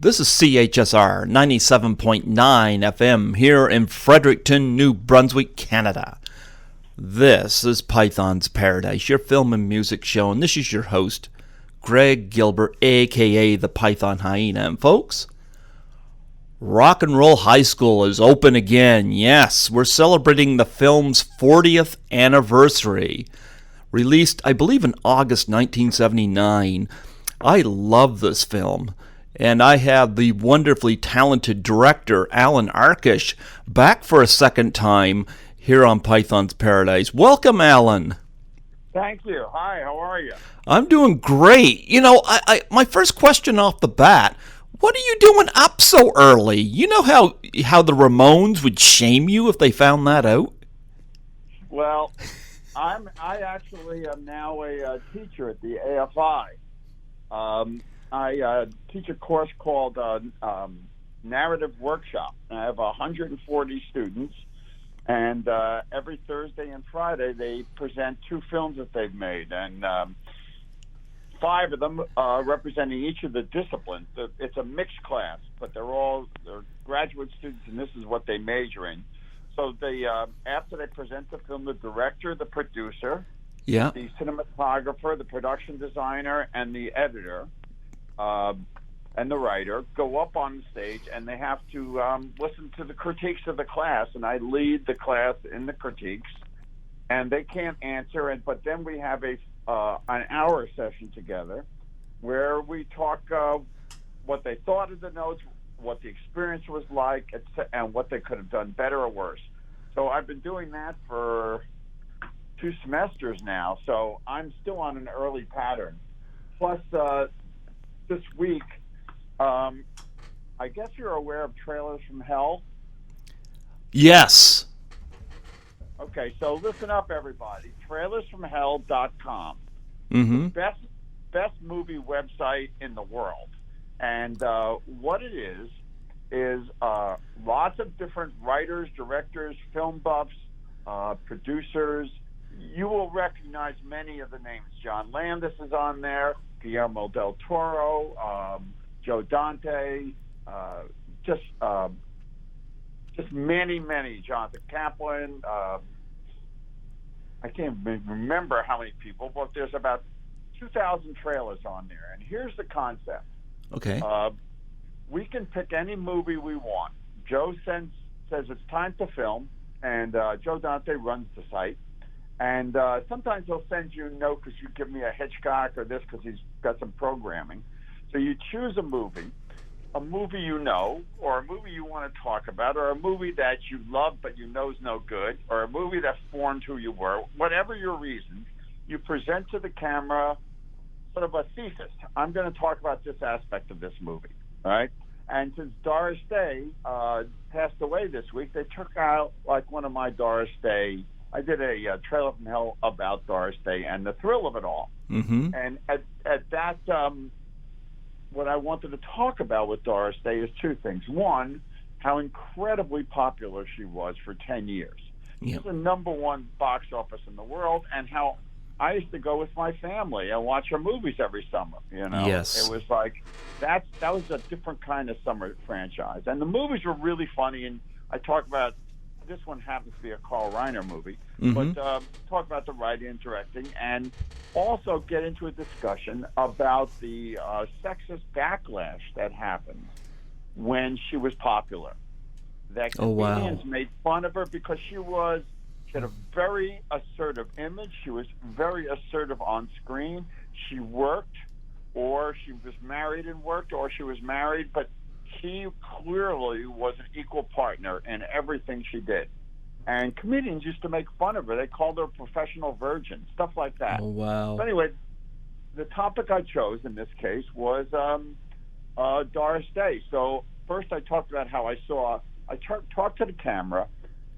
This is CHSR 97.9 FM here in Fredericton, New Brunswick, Canada. This is Python's Paradise, your film and music show, and this is your host, Greg Gilbert, aka the Python Hyena. And folks, Rock and Roll High School is open again. Yes, we're celebrating the film's 40th anniversary. Released, I believe, in August 1979. I love this film. And I have the wonderfully talented director, Allan Arkush, back for a second time here on Python's Paradise. Welcome, Allan. Thank you. Hi, how are you? I'm doing great. You know, my first question off the bat, what are you doing up so early? You know how the Ramones would shame you if they found that out? Well, I actually am now a teacher at the AFI. I teach a course called Narrative Workshop. I have 140 students, and every Thursday and Friday they present two films that they've made, and 5 of them representing each of the disciplines. It's a mixed class, but they're graduate students, and this is what they major in. So they after they present the film, the director, the producer, the cinematographer, the production designer, and the editor, and the writer go up on the stage, and they have to listen to the critiques of the class, and I lead the class in the critiques, and they can't answer, but then we have an hour session together where we talk what they thought of the notes, what the experience was like, and what they could have done better or worse. So I've been doing that for 2 semesters now, so I'm still on an early pattern. Plus, this week, I guess you're aware of Trailers from Hell? Yes. Okay, so listen up, everybody. TrailersFromHell.com. Mm-hmm. Best movie website in the world. And what it is lots of different writers, directors, film buffs, producers. You will recognize many of the names. John Landis is on there, Guillermo del Toro, Joe Dante, just many. Jonathan Kaplan. I can't remember how many people, but there's about 2,000 trailers on there. And here's the concept. Okay. We can pick any movie we want. Joe says it's time to film, and Joe Dante runs the site. And sometimes he'll send you a note because you give me a Hitchcock or this because he's got some programming. So you choose a movie you know, or a movie you want to talk about, or a movie that you love but you know is no good, or a movie that formed who you were. Whatever your reasons, you present to the camera sort of a thesis. I'm going to talk about this aspect of this movie, all right? And since Doris Day passed away this week, they took out like one of my Doris Day. I did a Trailer from Hell about Doris Day and the thrill of it all. Mm-hmm. And at that, what I wanted to talk about with Doris Day is 2 things. One, how incredibly popular she was for 10 years. Yep. She's the #1 box office in the world, and how I used to go with my family and watch her movies every summer. You know, Yes. It was like that was a different kind of summer franchise, and the movies were really funny. And I talk about this one happens to be a Carl Reiner movie, Mm-hmm. but talk about the writing and directing, and also get into a discussion about the sexist backlash that happened when she was popular. That comedians made fun of her because she had a very assertive image. She was very assertive on screen. She worked, or she was married and worked, or she was married, but she clearly was an equal partner in everything she did. And comedians used to make fun of her. They called her a professional virgin, stuff like that. Oh, wow. So anyway, the topic I chose in this case was Doris Day. So first I talked about how I talked to the camera,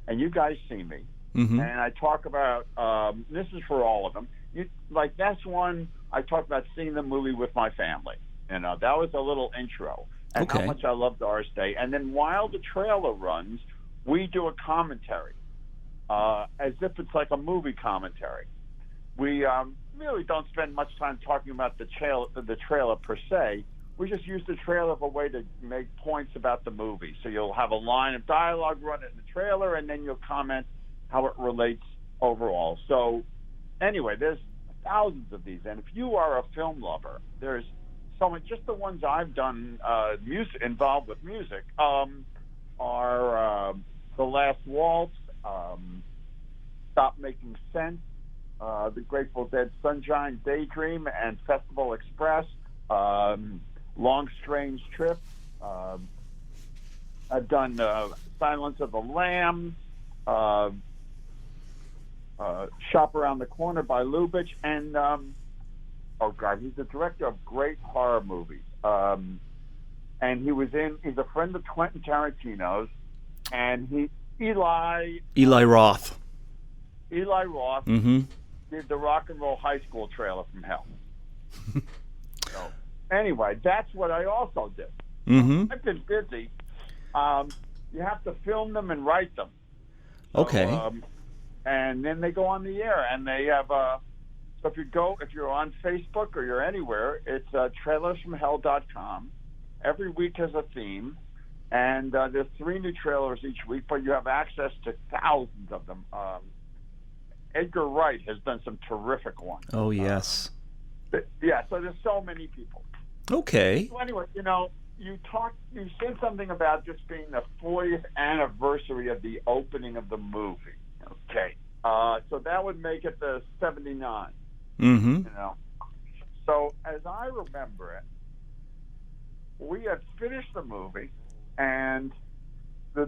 and you guys see me. Mm-hmm. And I talk about, this is for all of them. That's one, I talked about seeing the movie with my family. You know, that was a little intro. And how much I love Doris Day. And then while the trailer runs, we do a commentary, as if it's like a movie commentary. We really don't spend much time talking about the trailer per se. we just use the trailer as a way to make points about the movie. So you'll have a line of dialogue run in the trailer, and then you'll comment how it relates overall. So anyway, there's thousands of these, and if you are a film lover, there's so many. Just the ones I've done music involved with music are The Last Waltz, Stop Making Sense, The Grateful Dead, Sunshine, Daydream, and Festival Express, Long Strange Trip. I've done Silence of the Lambs, Shop Around the Corner by Lubitsch, and he's the director of great horror movies. And he's a friend of Quentin Tarantino's, and Eli Roth. Eli Roth Mm-hmm. did the Rock and Roll High School trailer from hell. So anyway, that's what I also did. Mm-hmm. I've been busy. You have to film them and write them. Okay. So, and then they go on the air, and they have. So if you're on Facebook or you're anywhere, it's trailersfromhell.com. Every week has a theme, and there's 3 new trailers each week, but you have access to thousands of them. Edgar Wright has done some terrific ones. Oh, yes. So there's so many people. Okay. So anyway, you said something about this being the 40th anniversary of the opening of the movie. Okay. So that would make it the 79. Mm-hmm. So as I remember it, we had finished the movie, and the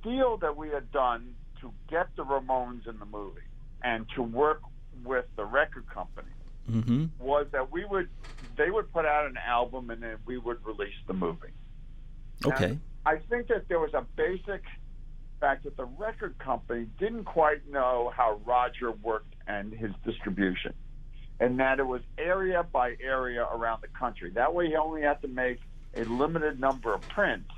deal that we had done to get the Ramones in the movie and to work with the record company Mm-hmm. was that they would put out an album, and then we would release the movie. Okay. And I think that there was a basic fact that the record company didn't quite know how Roger worked and his distribution, and that it was area by area around the country. That way he only had to make a limited number of prints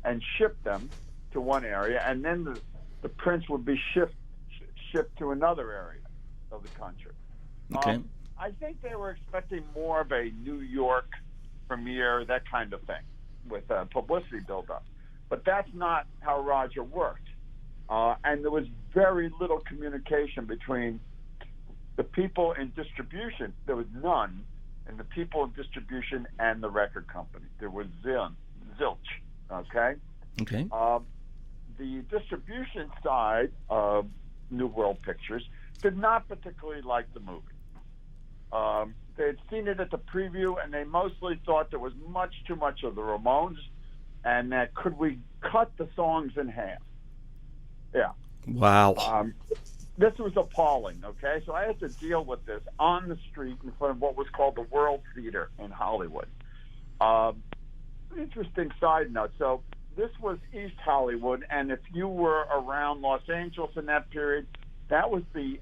and ship them to one area, and then the prints would be shipped to another area of the country. Okay. I think they were expecting more of a New York premiere, that kind of thing, with a publicity buildup. But that's not how Roger worked. And there was very little communication between the people in distribution. There was none, and the people in distribution and the record company. There was zilch. Okay. Okay. The distribution side of New World Pictures did not particularly like the movie. They had seen it at the preview, and they mostly thought there was much too much of the Ramones, and that could we cut the songs in half? Yeah. Wow. This was appalling, okay? So I had to deal with this on the street in front of what was called the World Theater in Hollywood. Interesting side note. So this was East Hollywood, and if you were around Los Angeles in that period, that was the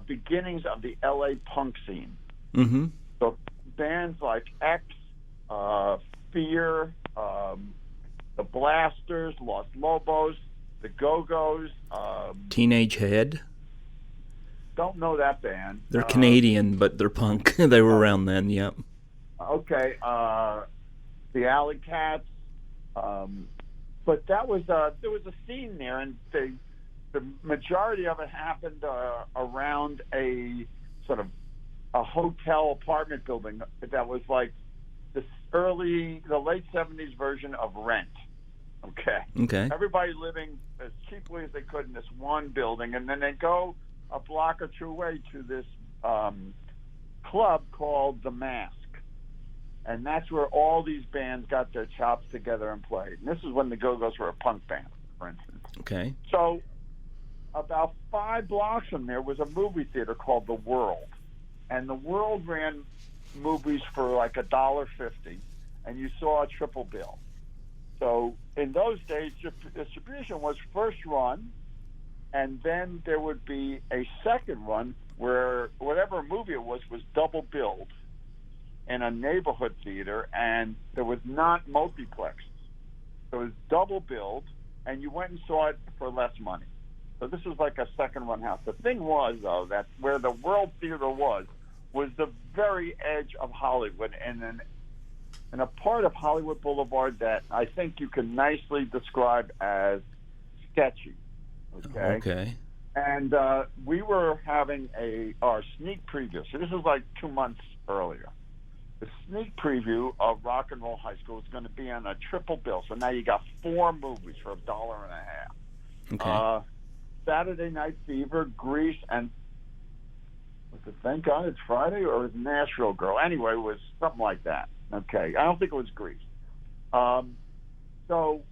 beginnings of the L.A. punk scene. Mm-hmm. So bands like X, Fear, the Blasters, Los Lobos, the Go-Go's. Teenage Head. Don't know that band. They're Canadian, but they're punk. They were around then, yep. Okay. The Alley Cats. But there was a scene there, and the majority of it happened around a sort of a hotel apartment building that was like the late 70s version of Rent. Okay. Everybody living as cheaply as they could in this one building, and then they go a block or two away to this club called The Mask. And that's where all these bands got their chops together and played. And this is when the Go-Go's were a punk band, for instance. Okay. So about 5 blocks from there was a movie theater called The World. And The World ran movies for like $1.50, and you saw a triple bill. So in those days, distribution was first run, and then there would be a second run where whatever movie it was double billed in a neighborhood theater, and there was not multiplexes. So it was double billed, and you went and saw it for less money. So this was like a second run house. The thing was, though, that where the World Theater was was the very edge of Hollywood, and a part of Hollywood Boulevard that I think you can nicely describe as sketchy. Okay. Okay. And we were having our sneak preview. So this was like 2 months earlier. The sneak preview of Rock and Roll High School is going to be on a triple bill. So now you got 4 movies for $1.50. Okay. Saturday Night Fever, Grease, and Thank God It's Friday, or was it Nashville Girl? Anyway, it was something like that. Okay. I don't think it was Grease. So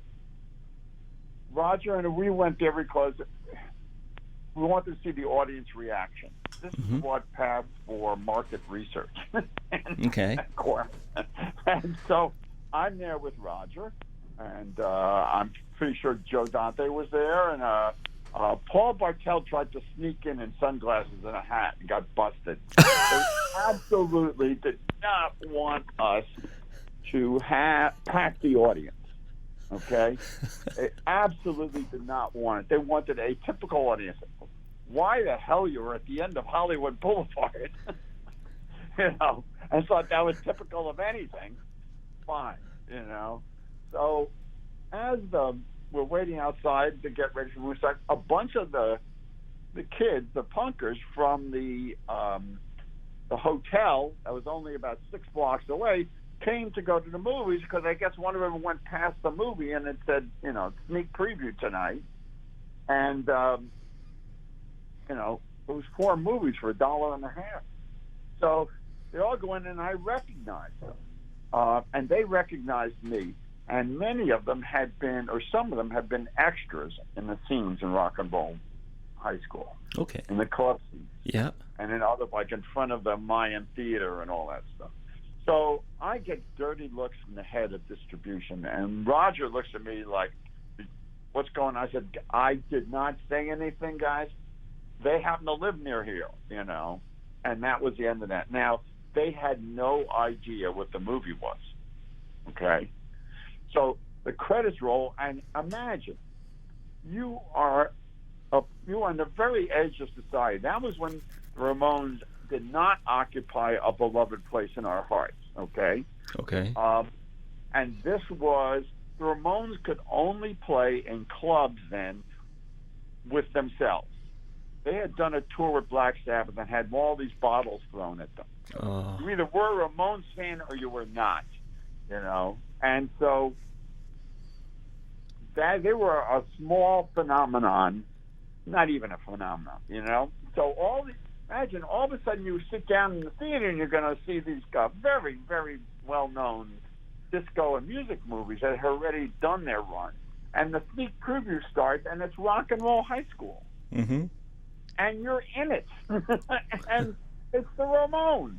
Roger and we went there because we wanted to see the audience reaction. This is what passed for market research. Okay. And so I'm there with Roger, and I'm pretty sure Joe Dante was there, and Paul Bartel tried to sneak in sunglasses and a hat and got busted. They absolutely did not want us to pack the audience. Okay? They absolutely did not want it. They wanted a typical audience. Why the hell you were at the end of Hollywood Boulevard? I thought that was typical of anything. Fine, So as we're waiting outside to get ready for Woodstock, a bunch of the kids, the punkers from the hotel that was only about 6 blocks away, came to go to the movies because I guess one of them went past the movie and it said, sneak preview tonight. And, it was 4 movies for $1.50. So they all go in and I recognized them. And they recognized me. And many of them had been, or some of them had been extras in the scenes in Rock and Roll High School. Okay. In the club scenes. Yeah. And in other, like in front of the Mayan Theater and all that stuff. So I get dirty looks from the head of distribution, and Roger looks at me like, what's going on? I said, I did not say anything, guys. They happen to live near here, and that was the end of that. Now, they had no idea what the movie was, okay? So the credits roll, and imagine, you are on the very edge of society. That was when the Ramones did not occupy a beloved place in our hearts, okay? Okay. And this was, the Ramones could only play in clubs then with themselves. They had done a tour with Black Sabbath and had all these bottles thrown at them. You either were a Ramones fan or you were not, And so they were a small phenomenon, not even a phenomenon, So imagine all of a sudden you sit down in the theater and you're going to see these very, very well-known disco and music movies that have already done their run. And the sneak preview starts, and it's Rock and Roll High School. Mm-hmm. And you're in it. And it's the Ramones.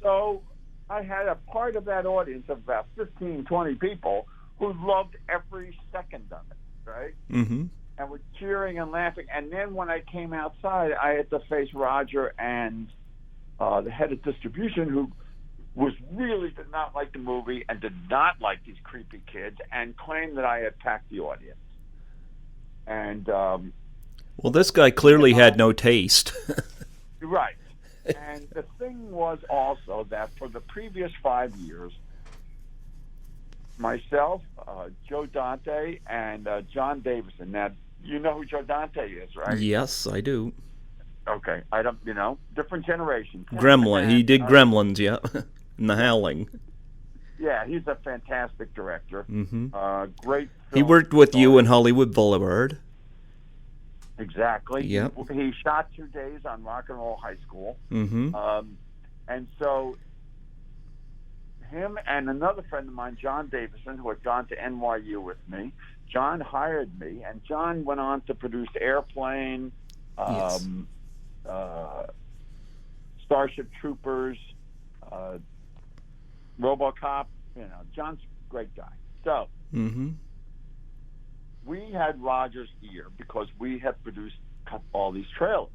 So I had a part of that audience of about 15, 20 people who loved every second of it, right? Mm-hmm. And were cheering and laughing. And then when I came outside, I had to face Roger and the head of distribution, who really did not like the movie and did not like these creepy kids, and claimed that I had packed the audience. And well, this guy clearly had no taste. Right. And the thing was also that for the previous 5 years, myself, Joe Dante, and John Davison. Now, you know who Joe Dante is, right? Yes, I do. Okay. I don't, different generation. Gremlin. He did Gremlins, yeah. And The Howling. Yeah, he's a fantastic director. Mm-hmm. Great film. He worked with you in Hollywood Boulevard. Exactly. Yep. He shot 2 days on Rock and Roll High School. Mm-hmm. And so him and another friend of mine, John Davison, who had gone to NYU with me, John hired me, and John went on to produce Airplane, Yes. Starship Troopers, RoboCop. John's a great guy. So Mm-hmm. we had Roger's ear because we had cut all these trailers.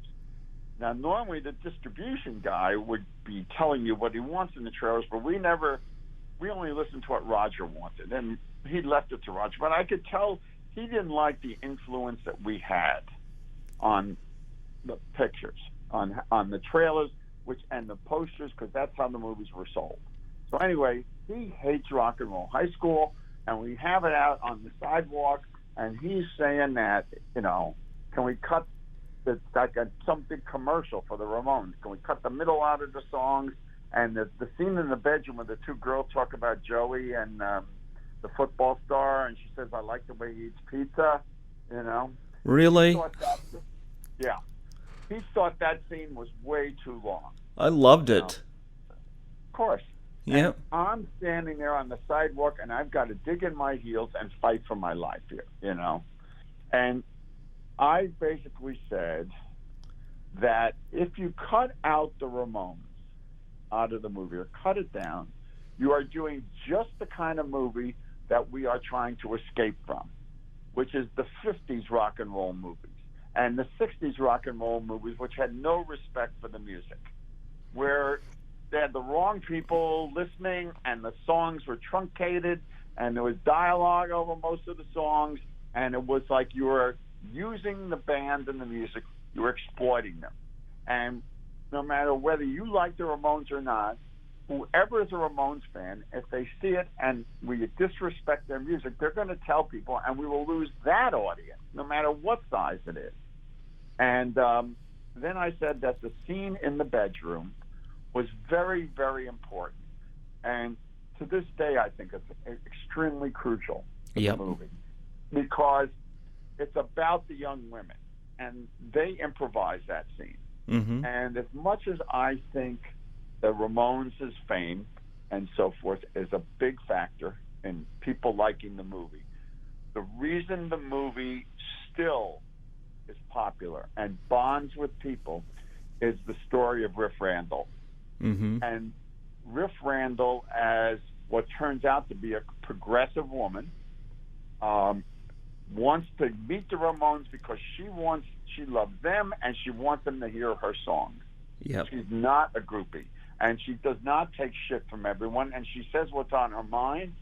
Now, normally the distribution guy would be telling you what he wants in the trailers, but we only listened to what Roger wanted, and he left it to Roger. But I could tell he didn't like the influence that we had on the pictures, on the trailers. and the posters, because that's how the movies were sold. So anyway, he hates Rock and Roll High School, and we have it out on the sidewalk, and he's saying that, can we cut some big commercial for the Ramones? Can we cut the middle out of the songs? And the scene in the bedroom where the two girls talk about Joey and the football star, and she says, "I like the way he eats pizza," Really? He thought that scene was way too long. I loved it. Of course. Yeah. And I'm standing there on the sidewalk, and I've got to dig in my heels and fight for my life here, And I basically said that if you cut out the Ramones out of the movie or cut it down, you are doing just the kind of movie that we are trying to escape from, which is the 50s rock and roll movies and the 60s rock and roll movies, which had no respect for the music, where they had the wrong people listening and the songs were truncated and there was dialogue over most of the songs, and it was like you were using the band and the music, you were exploiting them. And no matter whether you like the Ramones or not, whoever is a Ramones fan, if they see it and we disrespect their music, they're going to tell people, and we will lose that audience, no matter what size it is. And then I said that the scene in the bedroom was very, very important. And to this day, I think it's extremely crucial to the movie, because it's about the young women, and they improvise that scene. Mm-hmm. And as much as I think the Ramones' fame and so forth is a big factor in people liking the movie, the reason the movie still is popular and bonds with people is the story of Riff Randall. Mm-hmm. And Riff Randall, as what turns out to be a progressive woman, wants to meet the Ramones because she loves them and she wants them to hear her songs. Yep. She's not a groupie, and she does not take shit from everyone, and she says what's on her mind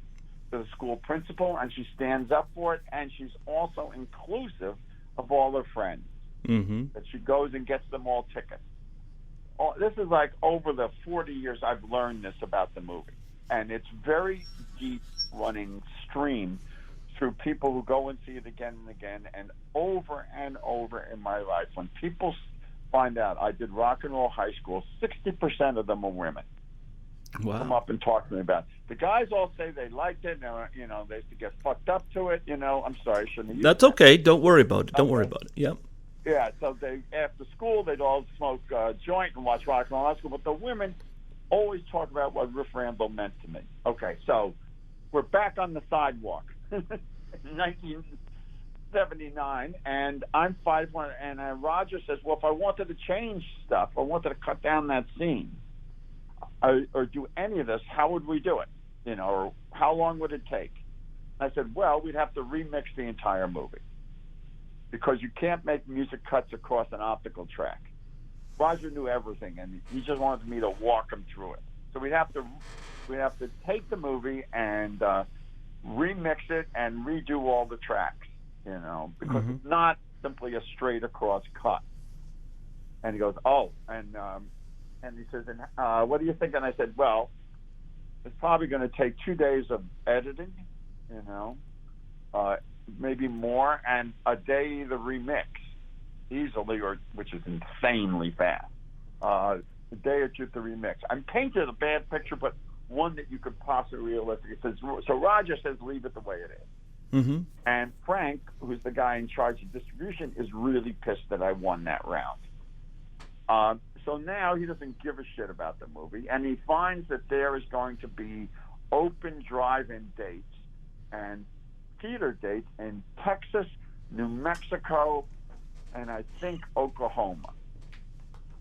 to the school principal, and she stands up for it, and she's also inclusive of all her friends. Mm-hmm. That she goes and gets them all tickets. This is like over the 40 years I've learned this about the movie, and it's very deep running stream through people who go and see it again and again, and over in my life, when people find out I did Rock and Roll High School, 60% of them are women. Wow. Come up and talk to me about it. The guys all say they liked it, and, they used to get fucked up to it, I'm sorry, I shouldn't have used That's okay. Don't worry about it. Don't worry about it. Yep. Yeah, so after school, they'd all smoke a joint and watch Rock and Roll High School, but the women always talk about what Riff Randall meant to me. Okay, so we're back on the sidewalk. 1979, and I'm 5'1", and Roger says, well, if I wanted to change stuff, I wanted to cut down that scene, or do any of this, how would we do it? Or how long would it take? I said, well, we'd have to remix the entire movie, because you can't make music cuts across an optical track. Roger knew everything, and he just wanted me to walk him through it. So we'd have to take the movie and remix it and redo all the tracks, because mm-hmm. it's not simply a straight across cut. And he goes, oh, and he says, what do you think? And I said, well, it's probably going to take 2 days of editing, maybe more, and a day to remix easily, which is insanely fast. A day or two to remix. I'm painted a bad picture, but one that you could possibly realistically. So Roger says, leave it the way it is. Mm-hmm. And Frank, who's the guy in charge of distribution, is really pissed that I won that round. So now he doesn't give a shit about the movie, and he finds that there is going to be open drive-in dates and theater dates in Texas, New Mexico, and I think Oklahoma.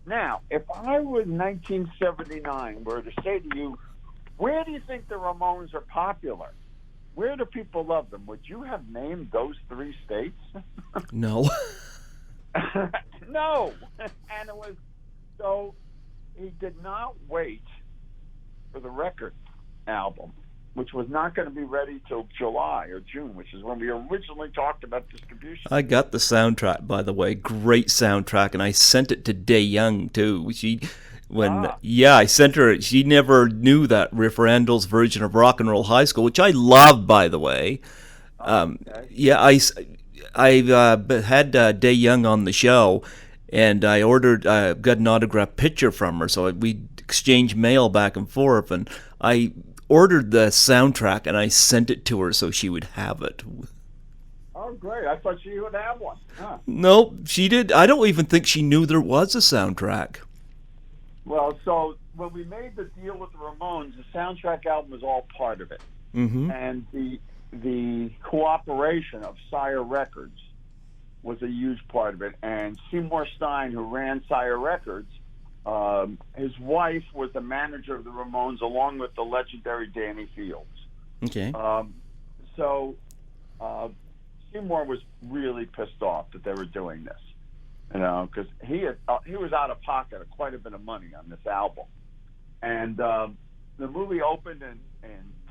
Now, if I was 1979, were to say to you, where do you think the Ramones are popular? Where do people love them? Would you have named those 3 states? No. No. And it was, so he did not wait for the record album, which was not going to be ready till July or June, which is when we originally talked about distribution. I got the soundtrack, by the way. Great soundtrack, and I sent it to Day Young, too. I sent her. She never knew that Riff Randall's version of Rock and Roll High School, which I love, by the way. Okay. Yeah, I had Day Young on the show, and I got an autographed picture from her, so we exchanged mail back and forth, and I ordered the soundtrack and I sent it to her so she would have it. Oh, great. I thought she would have one. Huh. No, she did. I don't even think she knew there was a soundtrack. Well, so when we made the deal with the Ramones, the soundtrack album was all part of it. Mm-hmm. And the cooperation of Sire Records was a huge part of it. And Seymour Stein, who ran Sire Records, his wife was the manager of the Ramones, along with the legendary Danny Fields. Okay. So Seymour was really pissed off that they were doing this, because he was out of pocket quite a bit of money on this album. And the movie opened in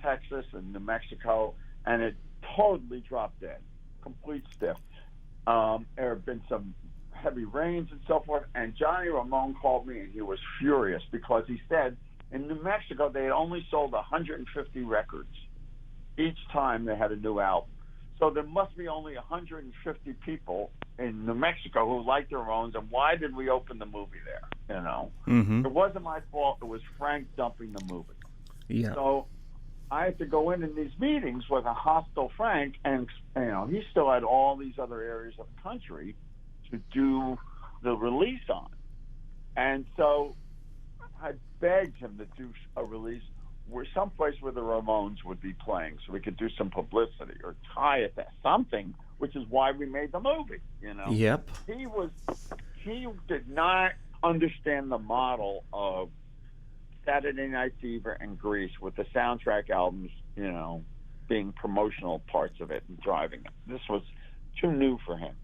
Texas and New Mexico, and it totally dropped dead, complete stiff. There have been some heavy rains and so forth, and Johnny Ramone called me, and he was furious because he said in New Mexico they had only sold 150 records each time they had a new album. So there must be only 150 people in New Mexico who liked the Ramones, and why did we open the movie there? Mm-hmm. It wasn't my fault. It was Frank dumping the movie. Yeah. So I had to go in these meetings with a hostile Frank, and he still had all these other areas of the country to do the release on. And so I begged him to do a release someplace where the Ramones would be playing, so we could do some publicity or tie it to something, which is why we made the movie. Yep. He did not understand the model of Saturday Night Fever and Grease with the soundtrack albums, being promotional parts of it and driving it. This was too new for him.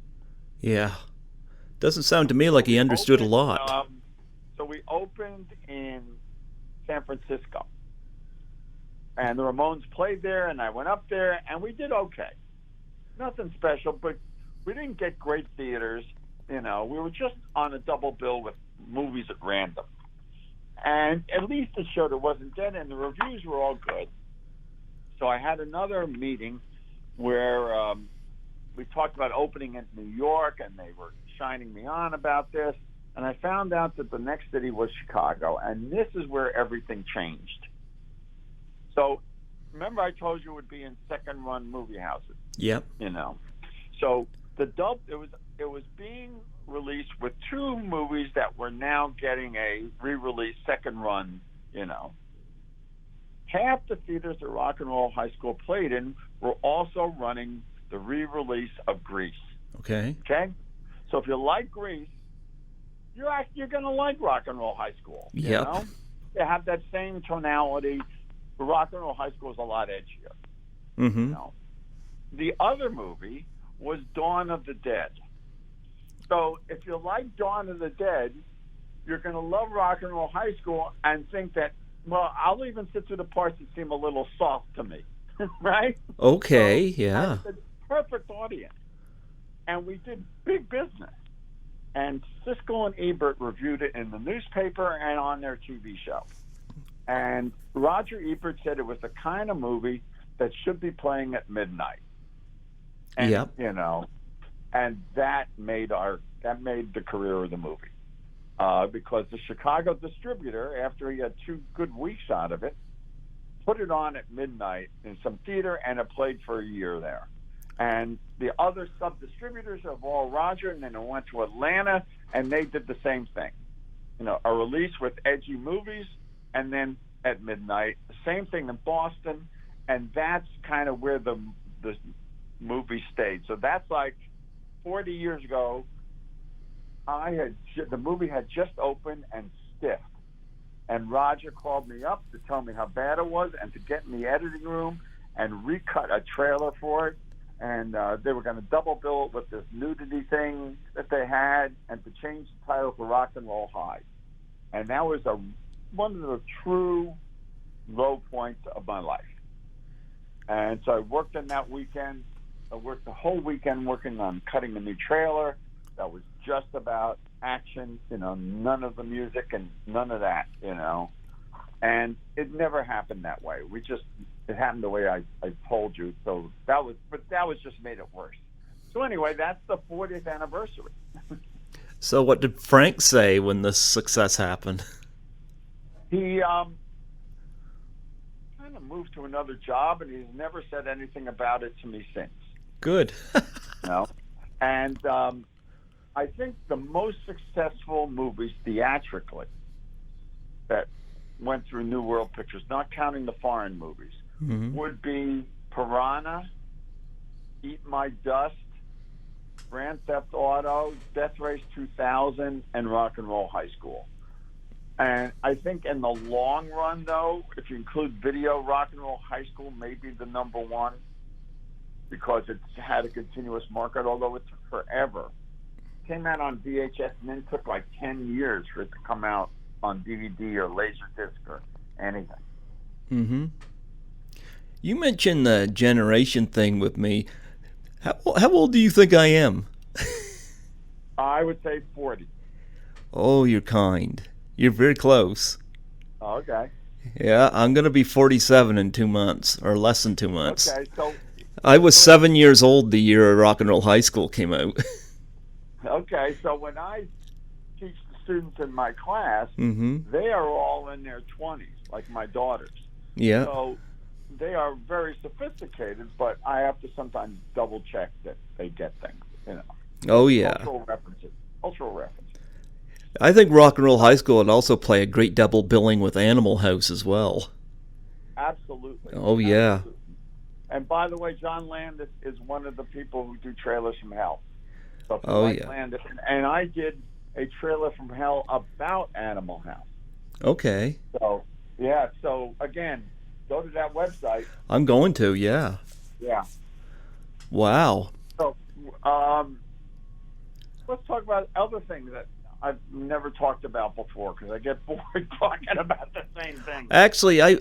Yeah. Doesn't sound to me like he understood a lot. So we opened in San Francisco, and the Ramones played there, and I went up there, and we did okay. Nothing special, but we didn't get great theaters. We were just on a double bill with movies at random. And at least it showed it wasn't dead, and the reviews were all good. So I had another meeting where we talked about opening in New York, and they were shining me on about this. And I found out that the next city was Chicago, and this is where everything changed. So remember I told you it would be in second-run movie houses? Yep. So it was being released with two movies that were now getting a re-release second run. Half the theaters that Rock and Roll High School played in were also running the re-release of Grease. Okay. So if you like Grease, you're going to like Rock and Roll High School. Yep. They have that same tonality. But Rock and Roll High School is a lot edgier. Mm-hmm. The other movie was Dawn of the Dead. So if you like Dawn of the Dead, you're going to love Rock and Roll High School and think that, well, I'll even sit through the parts that seem a little soft to me, right? Okay, so yeah. That's the perfect audience. And we did big business. And Siskel and Ebert reviewed it in the newspaper and on their TV show. And Roger Ebert said it was the kind of movie that should be playing at midnight. And, yep. And that made the career of the movie. Because the Chicago distributor, after he had 2 good weeks out of it, put it on at midnight in some theater, and it played for a year there. And the other sub-distributors of all Roger, and then it went to Atlanta, and they did the same thing. A release with edgy movies, and then at midnight, the same thing in Boston, and that's kind of where the movie stayed. So that's like 40 years ago. The movie had just opened and stiffed, and Roger called me up to tell me how bad it was and to get in the editing room and recut a trailer for it, and they were going to double bill it with this nudity thing that they had, and to change the title to Rock and Roll High. And that was one of the true low points of my life. And so I worked on that weekend. I worked the whole weekend working on cutting a new trailer that was just about action, none of the music and none of that, And it never happened that way. It happened the way I told you. So that was just made it worse. So anyway, that's the 40th anniversary. So what did Frank say when this success happened? He kind of moved to another job, and he's never said anything about it to me since. Good. And I think the most successful movies theatrically that went through New World Pictures, not counting the foreign movies, would be Piranha, Eat My Dust, Grand Theft Auto, Death Race 2000, and Rock and Roll High School. And I think in the long run, though, if you include video, Rock and Roll High School may be the number one because it had a continuous market, although it took forever. It came out on VHS and then took like 10 years for it to come out on DVD or Laserdisc or anything. Mm-hmm. You mentioned the generation thing with me. How old do you think I am? I would say 40. Oh, you're kind. You're very close. Okay. Yeah, I'm going to be 47 in 2 months, or less than 2 months. Okay, so... I was 7 years old the year Rock and Roll High School came out. Okay, so when I teach the students in my class, Mm-hmm. they are all in their 20s, like my daughters. Yeah. So they are very sophisticated, but I have to sometimes double check that they get things, Oh, yeah. Cultural references. I think Rock and Roll High School would also play a great double billing with Animal House as well. Absolutely. Oh, yeah. Absolutely. And by the way, John Landis is one of the people who do Trailers from Hell. So Landis, and I did a Trailer from Hell about Animal House. Okay. So, yeah. So, again, go to that website. I'm going to, yeah. Yeah. Wow. So, let's talk about other things that I've never talked about before because I get bored talking about the same thing. Actually, I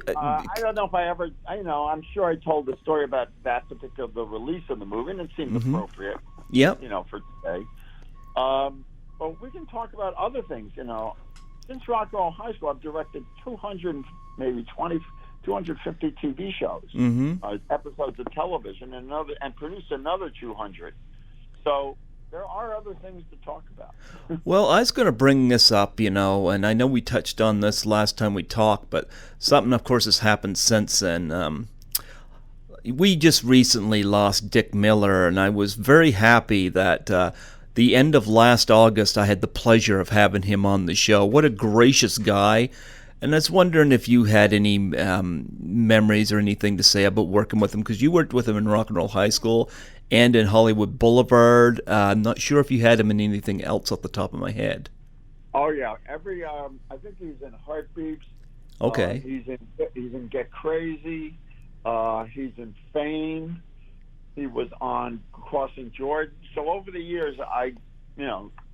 don't know if I ever, I'm sure I told the story about that particular, the release of the movie, and it seemed appropriate, Yep. For today. But we can talk about other things, Since Rock and Roll High School, I've directed 250 TV shows, episodes of television, and produced another 200. So there are other things to talk about. Well, I was going to bring this up, and I know we touched on this last time we talked, but something, of course, has happened since then. We just recently lost Dick Miller, and I was very happy that the end of last August I had the pleasure of having him on the show. What a gracious guy. And I was wondering if you had any memories or anything to say about working with him, because you worked with him in Rock and Roll High School and in Hollywood Boulevard. I'm not sure if you had him in anything else off the top of my head. Oh yeah, I think he's in Heartbeats. Okay. He's in Get Crazy. He's in Fame. He was on Crossing Jordan. So over the years, I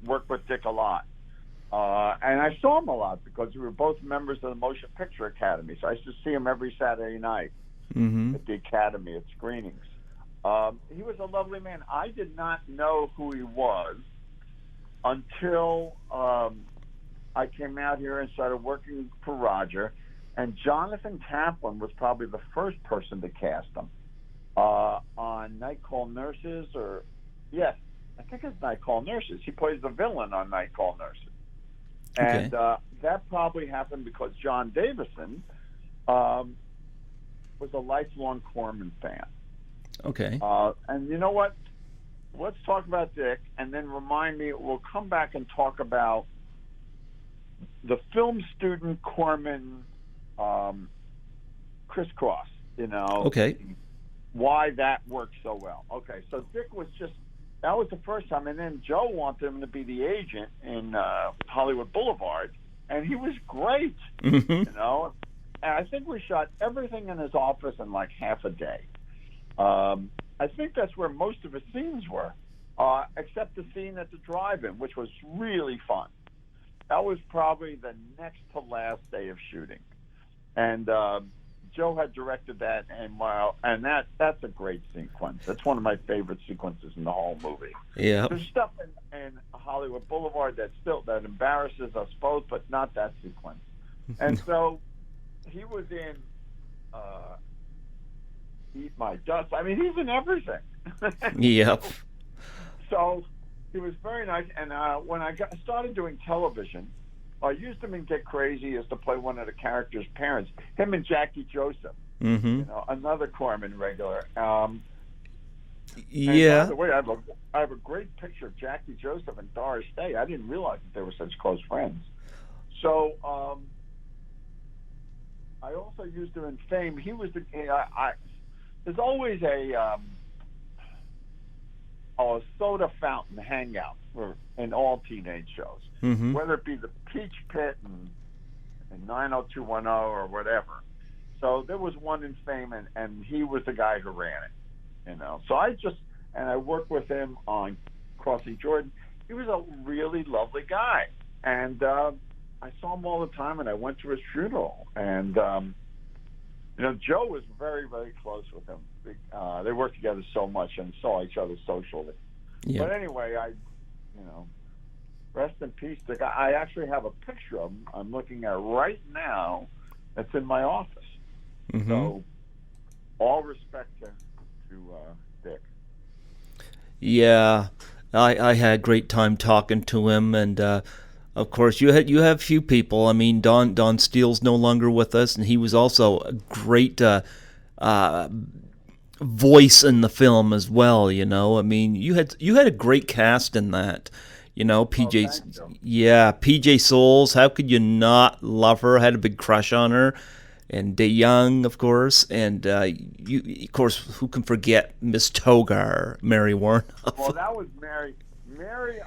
worked with Dick a lot, and I saw him a lot because we were both members of the Motion Picture Academy. So I used to see him every Saturday night at the Academy at screenings. He was a lovely man. I did not know who he was until I came out here and started working for Roger. And Jonathan Kaplan was probably the first person to cast him on Night Call Nurses, I think it's Night Call Nurses. He plays the villain on Night Call Nurses. And that probably happened because John Davison was a lifelong Corman fan. Okay. And you know what? Let's talk about Dick, and then remind me. We'll come back and talk about the film student Corman crisscross. Okay. Why that worked so well. Okay, so Dick was that was the first time, and then Joe wanted him to be the agent in Hollywood Boulevard, and he was great. And I think we shot everything in his office in like half a day. I think that's where most of his scenes were, except the scene at the drive-in, which was really fun. That was probably the next to last day of shooting. And Joe had directed that, and that's a great sequence. That's one of my favorite sequences in the whole movie. Yeah. There's stuff in Hollywood Boulevard that embarrasses us both, but not that sequence. And so he was in Eat My Dust. I mean, he's in everything. Yep. So he was very nice. And when I started doing television, I used him in Get Crazy as to play one of the characters' parents. Him and Jackie Joseph, another Corman regular. Yeah. And by the way, I have a great picture of Jackie Joseph and Doris Day. I didn't realize that they were such close friends. So I also used him in Fame. He was there's always a soda fountain hangout in all teenage shows, whether it be the Peach Pit and 90210 or whatever. So there was one in Fame, and he was the guy who ran it. So I worked with him on Crossing Jordan. He was a really lovely guy, and I saw him all the time, and I went to his funeral. And Joe was very, very close with him. They worked together so much and saw each other socially. Yeah. But anyway, rest in peace. The guy. I actually have a picture of him I'm looking at right now. That's in my office. So, all respect to Dick. Yeah, I had a great time talking to him, and of course you have few people. I mean, Don Steele's no longer with us, and he was also a great voice in the film as well. I mean, you had a great cast in that. PJ Souls. How could you not love her? I had a big crush on her. And DeYoung, of course, and of course, who can forget Miss Togar, Mary Warnoff? Well, that was Mary.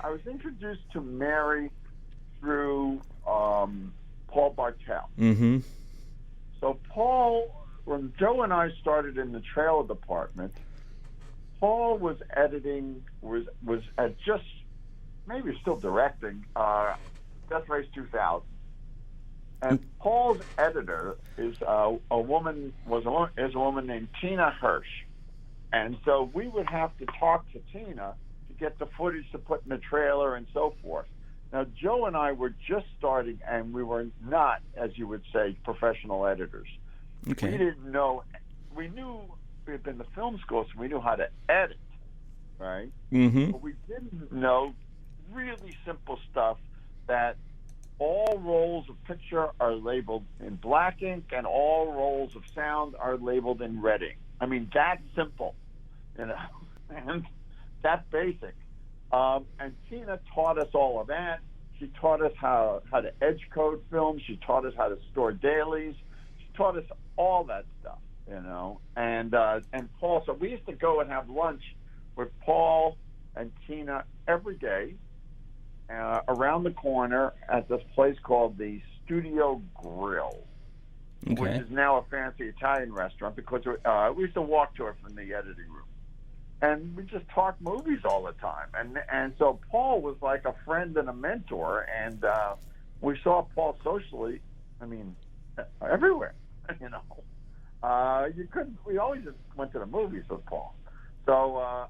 I was introduced to Mary through Paul Bartel. So Paul, when Joe and I started in the trailer department, Paul was editing, was just maybe still directing Death Race 2000. And Paul's editor is a woman named Tina Hirsch, and so we would have to talk to Tina to get the footage to put in the trailer and so forth. Now Joe and I were just starting, and we were not, as you would say, professional editors. Okay. We didn't know. We knew we had been to film school, so we knew how to edit, right? But we didn't know really simple stuff that. All rolls of picture are labeled in black ink, and all rolls of sound are labeled in red ink. I mean, that simple, and that basic. And Tina taught us all of that. She taught us how to edge code film. She taught us how to store dailies. She taught us all that stuff, And Paul. So we used to go and have lunch with Paul and Tina every day. Around the corner at this place called the Studio Grill, which is now a fancy Italian restaurant, because we used to walk to it from the editing room. And we just talked movies all the time. And so Paul was like a friend and a mentor, and we saw Paul socially, everywhere, we always just went to the movies with Paul. So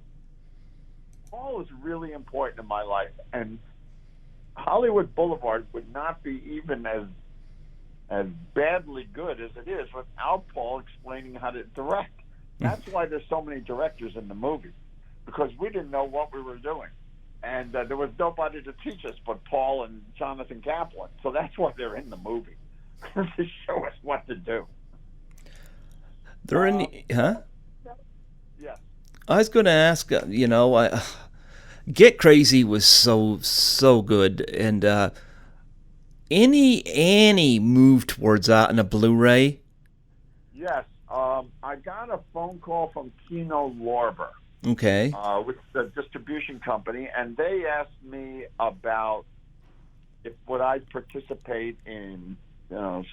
Paul is really important in my life, and Hollywood Boulevard would not be even as badly good as it is without Paul explaining how to direct. That's why there's so many directors in the movie, because we didn't know what we were doing. And there was nobody to teach us but Paul and Jonathan Kaplan. So that's why they're in the movie, to show us what to do. They're in, huh? Yes. I was going to ask, Get Crazy was so good, and any move towards that in a Blu-ray? Yes, I got a phone call from Kino Lorber, with the distribution company, and they asked me about would I participate in the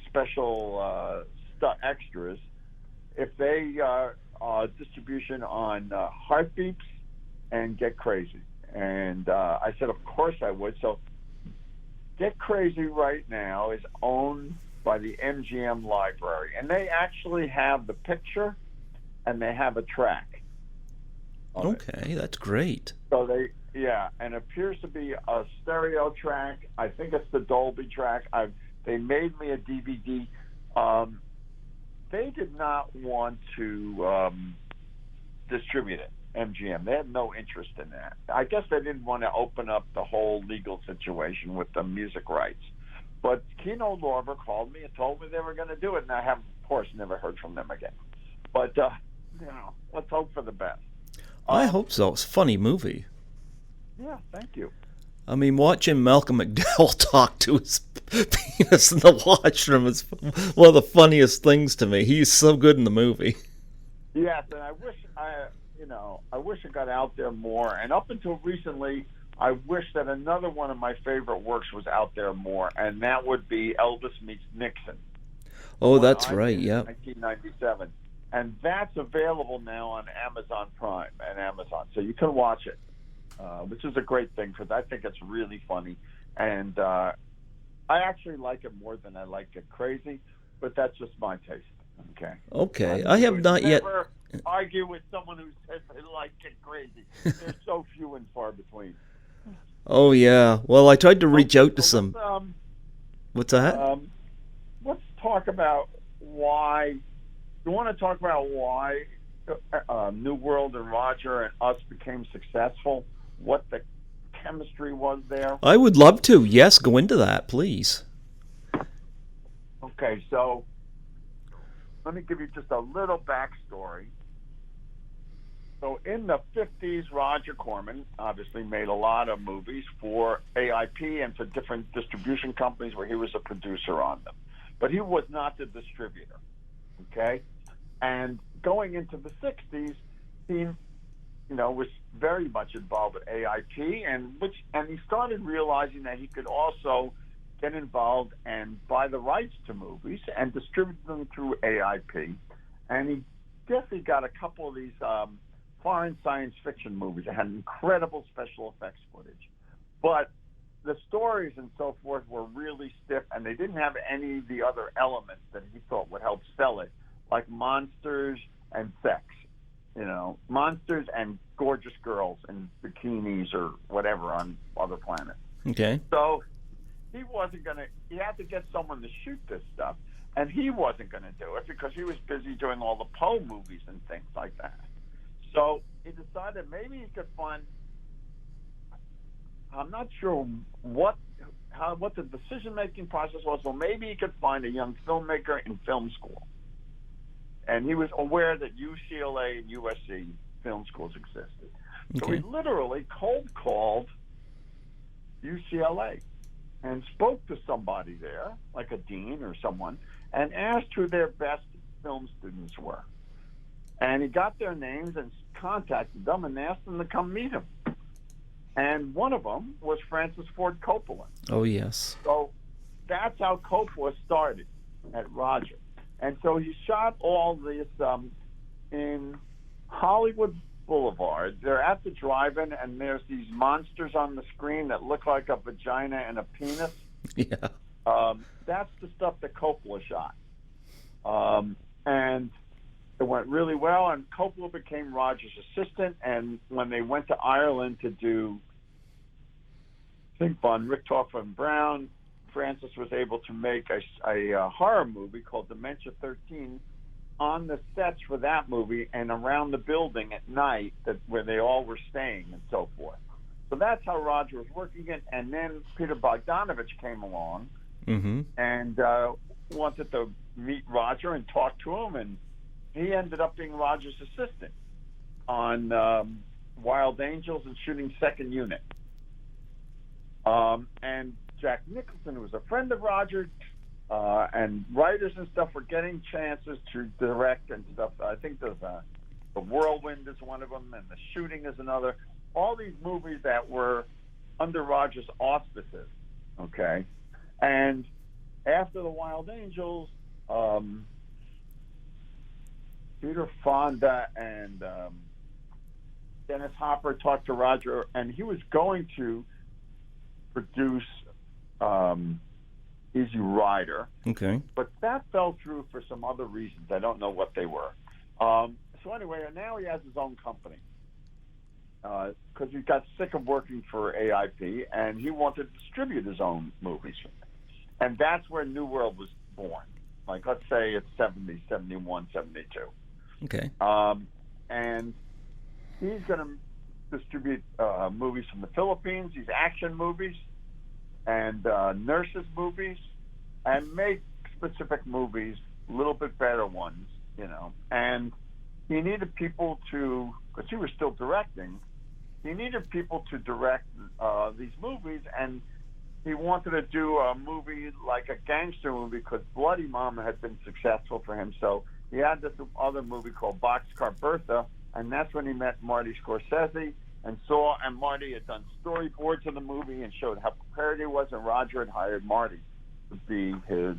special extras if they distribution on Heartbeeps and Get Crazy. And I said, of course I would. So Get Crazy right now is owned by the MGM library, and they actually have the picture and they have a track. Okay, that's great. So Yeah, and appears to be a stereo track. I think it's the Dolby track. They made me a DVD. They did not want to distribute it. MGM. They had no interest in that. I guess they didn't want to open up the whole legal situation with the music rights. But Kino Lorber called me and told me they were going to do it, and I have, of course, never heard from them again. But let's hope for the best. I hope so. It's a funny movie. Yeah, thank you. I mean, watching Malcolm McDowell talk to his penis in the washroom is one of the funniest things to me. He's so good in the movie. Yes, and I wish it got out there more. And up until recently, I wish that another one of my favorite works was out there more, and that would be Elvis Meets Nixon. Oh, that's right, yeah. 1997. And that's available now on Amazon Prime and Amazon, so you can watch it, which is a great thing because I think it's really funny. And I actually like it more than I like Get Crazy, but that's just my taste. Okay. I have not yet. Never argue with someone who says they like Get Crazy. They're so few and far between. Oh, yeah. Well, I tried to reach out to some. What's that? Let's talk about why. You want to talk about why New World and Roger and us became successful? What the chemistry was there? I would love to. Yes, go into that, please. Okay, so let me give you just a little backstory. So in the 50s, Roger Corman obviously made a lot of movies for AIP and for different distribution companies where he was a producer on them. But he was not the distributor, okay? And going into the 60s, he was very much involved with AIP, and he started realizing that he could also get involved and buy the rights to movies and distribute them through AIP. And he got a couple of these foreign science fiction movies that had incredible special effects footage. But the stories and so forth were really stiff, and they didn't have any of the other elements that he thought would help sell it, like monsters and sex. Monsters and gorgeous girls in bikinis or whatever on other planets. Okay. So he had to get someone to shoot this stuff, and he wasn't going to do it because he was busy doing all the Poe movies and things like that. So he decided maybe he could find, I'm not sure what the decision-making process was, but maybe he could find a young filmmaker in film school. And he was aware that UCLA and USC film schools existed. Okay. So he literally cold called UCLA and spoke to somebody there, like a dean or someone, and asked who their best film students were. And he got their names and contacted them and asked them to come meet him. And one of them was Francis Ford Coppola. Oh, yes. So that's how Coppola started at Roger. And so he shot all this in Hollywood Boulevard. They're at the drive-in, and there's these monsters on the screen that look like a vagina and a penis. Yeah. That's the stuff that Coppola shot. And it went really well, and Coppola became Roger's assistant. And when they went to Ireland to do Think Von Richthofen and Brown, Francis was able to make a horror movie called Dementia 13 on the sets for that movie and around the building at night where they all were staying and so forth. So that's how Roger was working it. And then Peter Bogdanovich came along and wanted to meet Roger and talk to him, and he ended up being Roger's assistant on Wild Angels and shooting Second Unit. And Jack Nicholson, who was a friend of Roger, and writers and stuff were getting chances to direct and stuff. I think there's The Whirlwind is one of them, and The Shooting is another. All these movies that were under Roger's auspices, okay? And after The Wild Angels, Peter Fonda and Dennis Hopper talked to Roger, and he was going to produce Easy Rider. Okay. But that fell through for some other reasons. I don't know what they were. So anyway, now he has his own company. because he got sick of working for AIP, and he wanted to distribute his own movies. And that's where New World was born. Like, let's say it's 70, 71, 72. Okay. And he's going to distribute movies from the Philippines, these action movies, and nurses movies, and make specific movies, a little bit better ones, you know. And he needed people to, because he was still directing, he needed people to direct these movies, and he wanted to do a movie like a gangster movie because Bloody Mama had been successful for him. So he had this other movie called Boxcar Bertha, and that's when he met Marty Scorsese and Marty had done storyboards of the movie and showed how prepared he was, and Roger had hired Marty to be his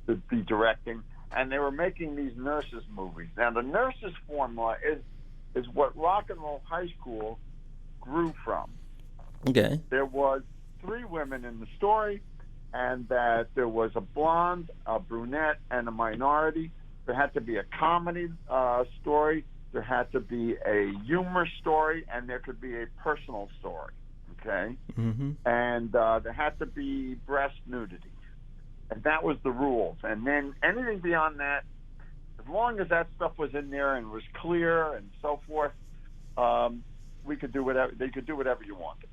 to be directing, and they were making these nurses movies. Now the nurses formula is what Rock and Roll High School grew from. Okay. There was 3 women in the story, and that there was a blonde, a brunette, and a minority. There had to be a comedy story. There had to be a humor story, and there could be a personal story, okay? Mm-hmm. And there had to be breast nudity. And that was the rules. And then anything beyond that, as long as that stuff was in there and was clear and so forth, we could do whatever. They could do whatever you wanted.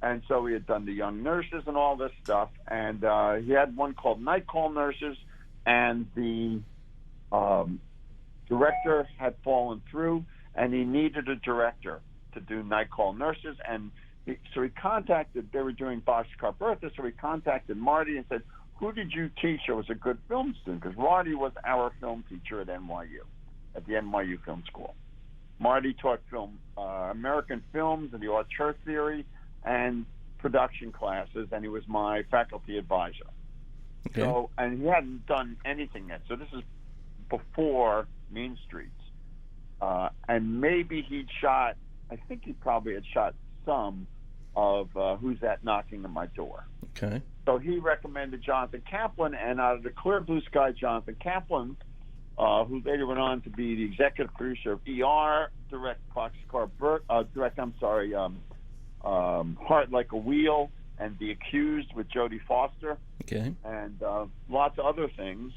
And so he had done the young nurses and all this stuff. And he had one called Night Call Nurses, and the director had fallen through, and he needed a director to do Night Call Nurses. And so he contacted, they were doing Boxcar Bertha, so he contacted Marty and said, who did you teach that was a good film student? Because Marty was our film teacher at NYU, at the NYU Film School. Marty taught film, American films and the auteur theory and production classes, and he was my faculty advisor. Okay. So, and he hadn't done anything yet. So this is before Mean Streets. And maybe he'd shot, I think he probably had shot some of Who's That Knocking at My Door. Okay. So he recommended Jonathan Kaplan, and out of the clear blue sky, Jonathan Kaplan, who later went on to be the executive producer of ER, direct Heart Like a Wheel, and The Accused with Jodie Foster, Okay. and lots of other things,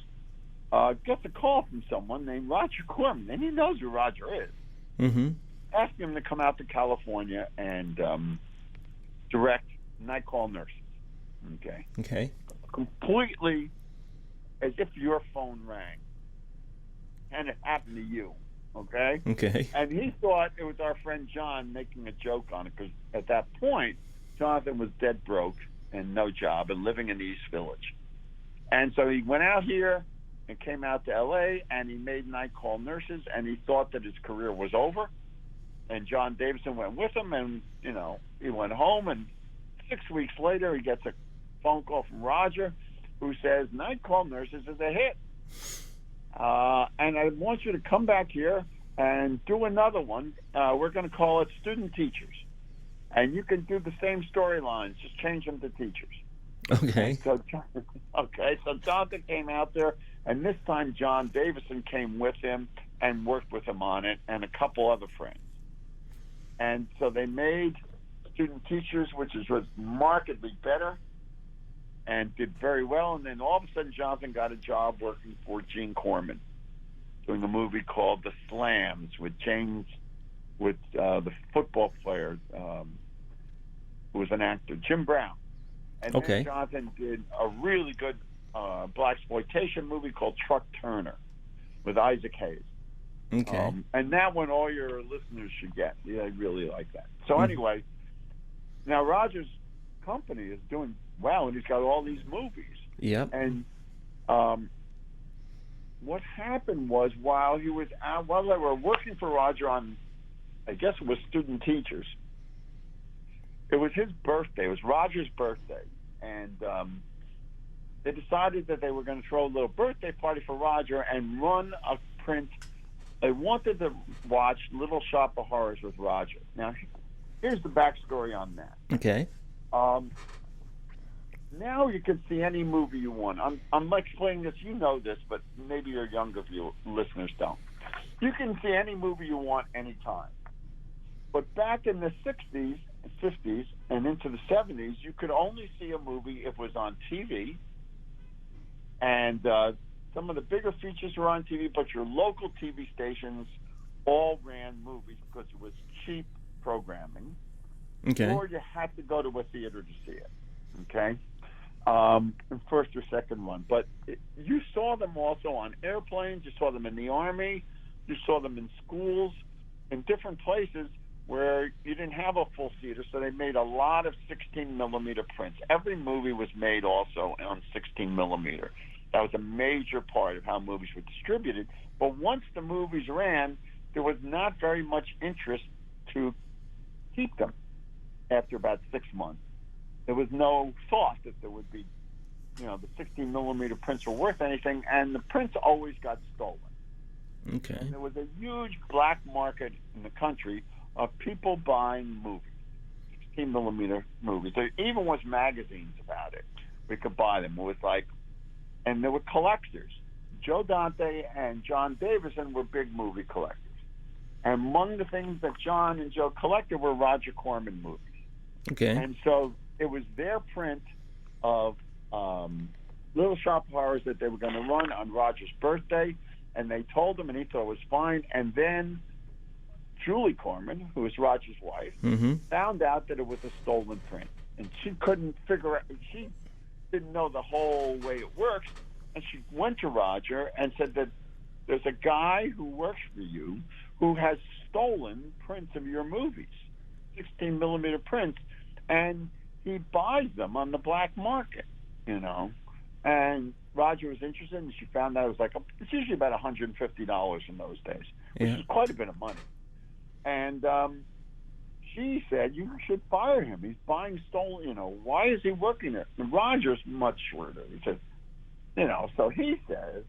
gets a call from someone named Roger Corman, and he knows who Roger is. Mm-hmm. Asking him to come out to California and direct Night Call Nurses. Okay. Okay. Completely as if your phone rang and it happened to you. Okay. Okay. And he thought it was our friend John making a joke on it, because at that point, Jonathan was dead broke and no job and living in the East Village. And so he went out here and came out to L.A., and he made Night Call Nurses, and he thought that his career was over. And John Davison went with him, and, you know, he went home, and 6 weeks later he gets a phone call from Roger, who says, Night Call Nurses is a hit. And I want you to come back here and do another one. We're going to call it Student Teachers. And you can do the same storylines, just change them to teachers. Okay. So Jonathan came out there, and this time John Davison came with him and worked with him on it, and a couple other friends. And so they made Student Teachers, which was markedly better and did very well. And then all of a sudden, Jonathan got a job working for Gene Corman, doing a movie called The Slams with the football player who was an actor, Jim Brown. And then Jonathan did a really good blaxploitation movie called Truck Turner with Isaac Hayes. Okay. And that one all your listeners should get. Yeah, I really like that. So anyway, now Roger's company is doing well, and he's got all these movies. Yep. And what happened was while they were working for Roger on, I guess it was Student Teachers, it was his birthday. It was Roger's birthday. And they decided that they were going to throw a little birthday party for Roger and run a print. They wanted to watch Little Shop of Horrors with Roger. Now, here's the backstory on that. Okay. Now you can see any movie you want. I'm explaining this. You know this, but maybe your younger listeners don't. You can see any movie you want anytime. But back in the 60s, 50s, and into the 70s, you could only see a movie if it was on TV. And some of the bigger features were on TV, but your local TV stations all ran movies because it was cheap programming. Okay. Or you had to go to a theater to see it. Okay? First or second one. But you saw them also on airplanes. You saw them in the Army. You saw them in schools, in different places where you didn't have a full theater, so they made a lot of 16-millimeter prints. Every movie was made also on 16-millimeter. That was a major part of how movies were distributed. But once the movies ran, there was not very much interest to keep them after about 6 months. There was no thought that there would be, the 16-millimeter prints were worth anything, and the prints always got stolen. Okay. And there was a huge black market in the country of people buying movies, 16-millimeter movies. There even was magazines about it. We could buy them. It was like, and there were collectors. Joe Dante and John Davison were big movie collectors. And among the things that John and Joe collected were Roger Corman movies. Okay. And so it was their print of Little Shop of Horrors that they were going to run on Roger's birthday, and they told him, and he thought it was fine. And then Julie Corman, who was Roger's wife, found out that it was a stolen print, and she couldn't figure out. She didn't know the whole way it works, and she went to Roger and said that there's a guy who works for you who has stolen prints of your movies, 16-millimeter prints, and he buys them on the black market, And Roger was interested, and she found out it was it's usually about $150 in those days, which is quite a bit of money. And she said, you should fire him. He's buying stolen, why is he working there? And Roger's much shorter. He said, so he says,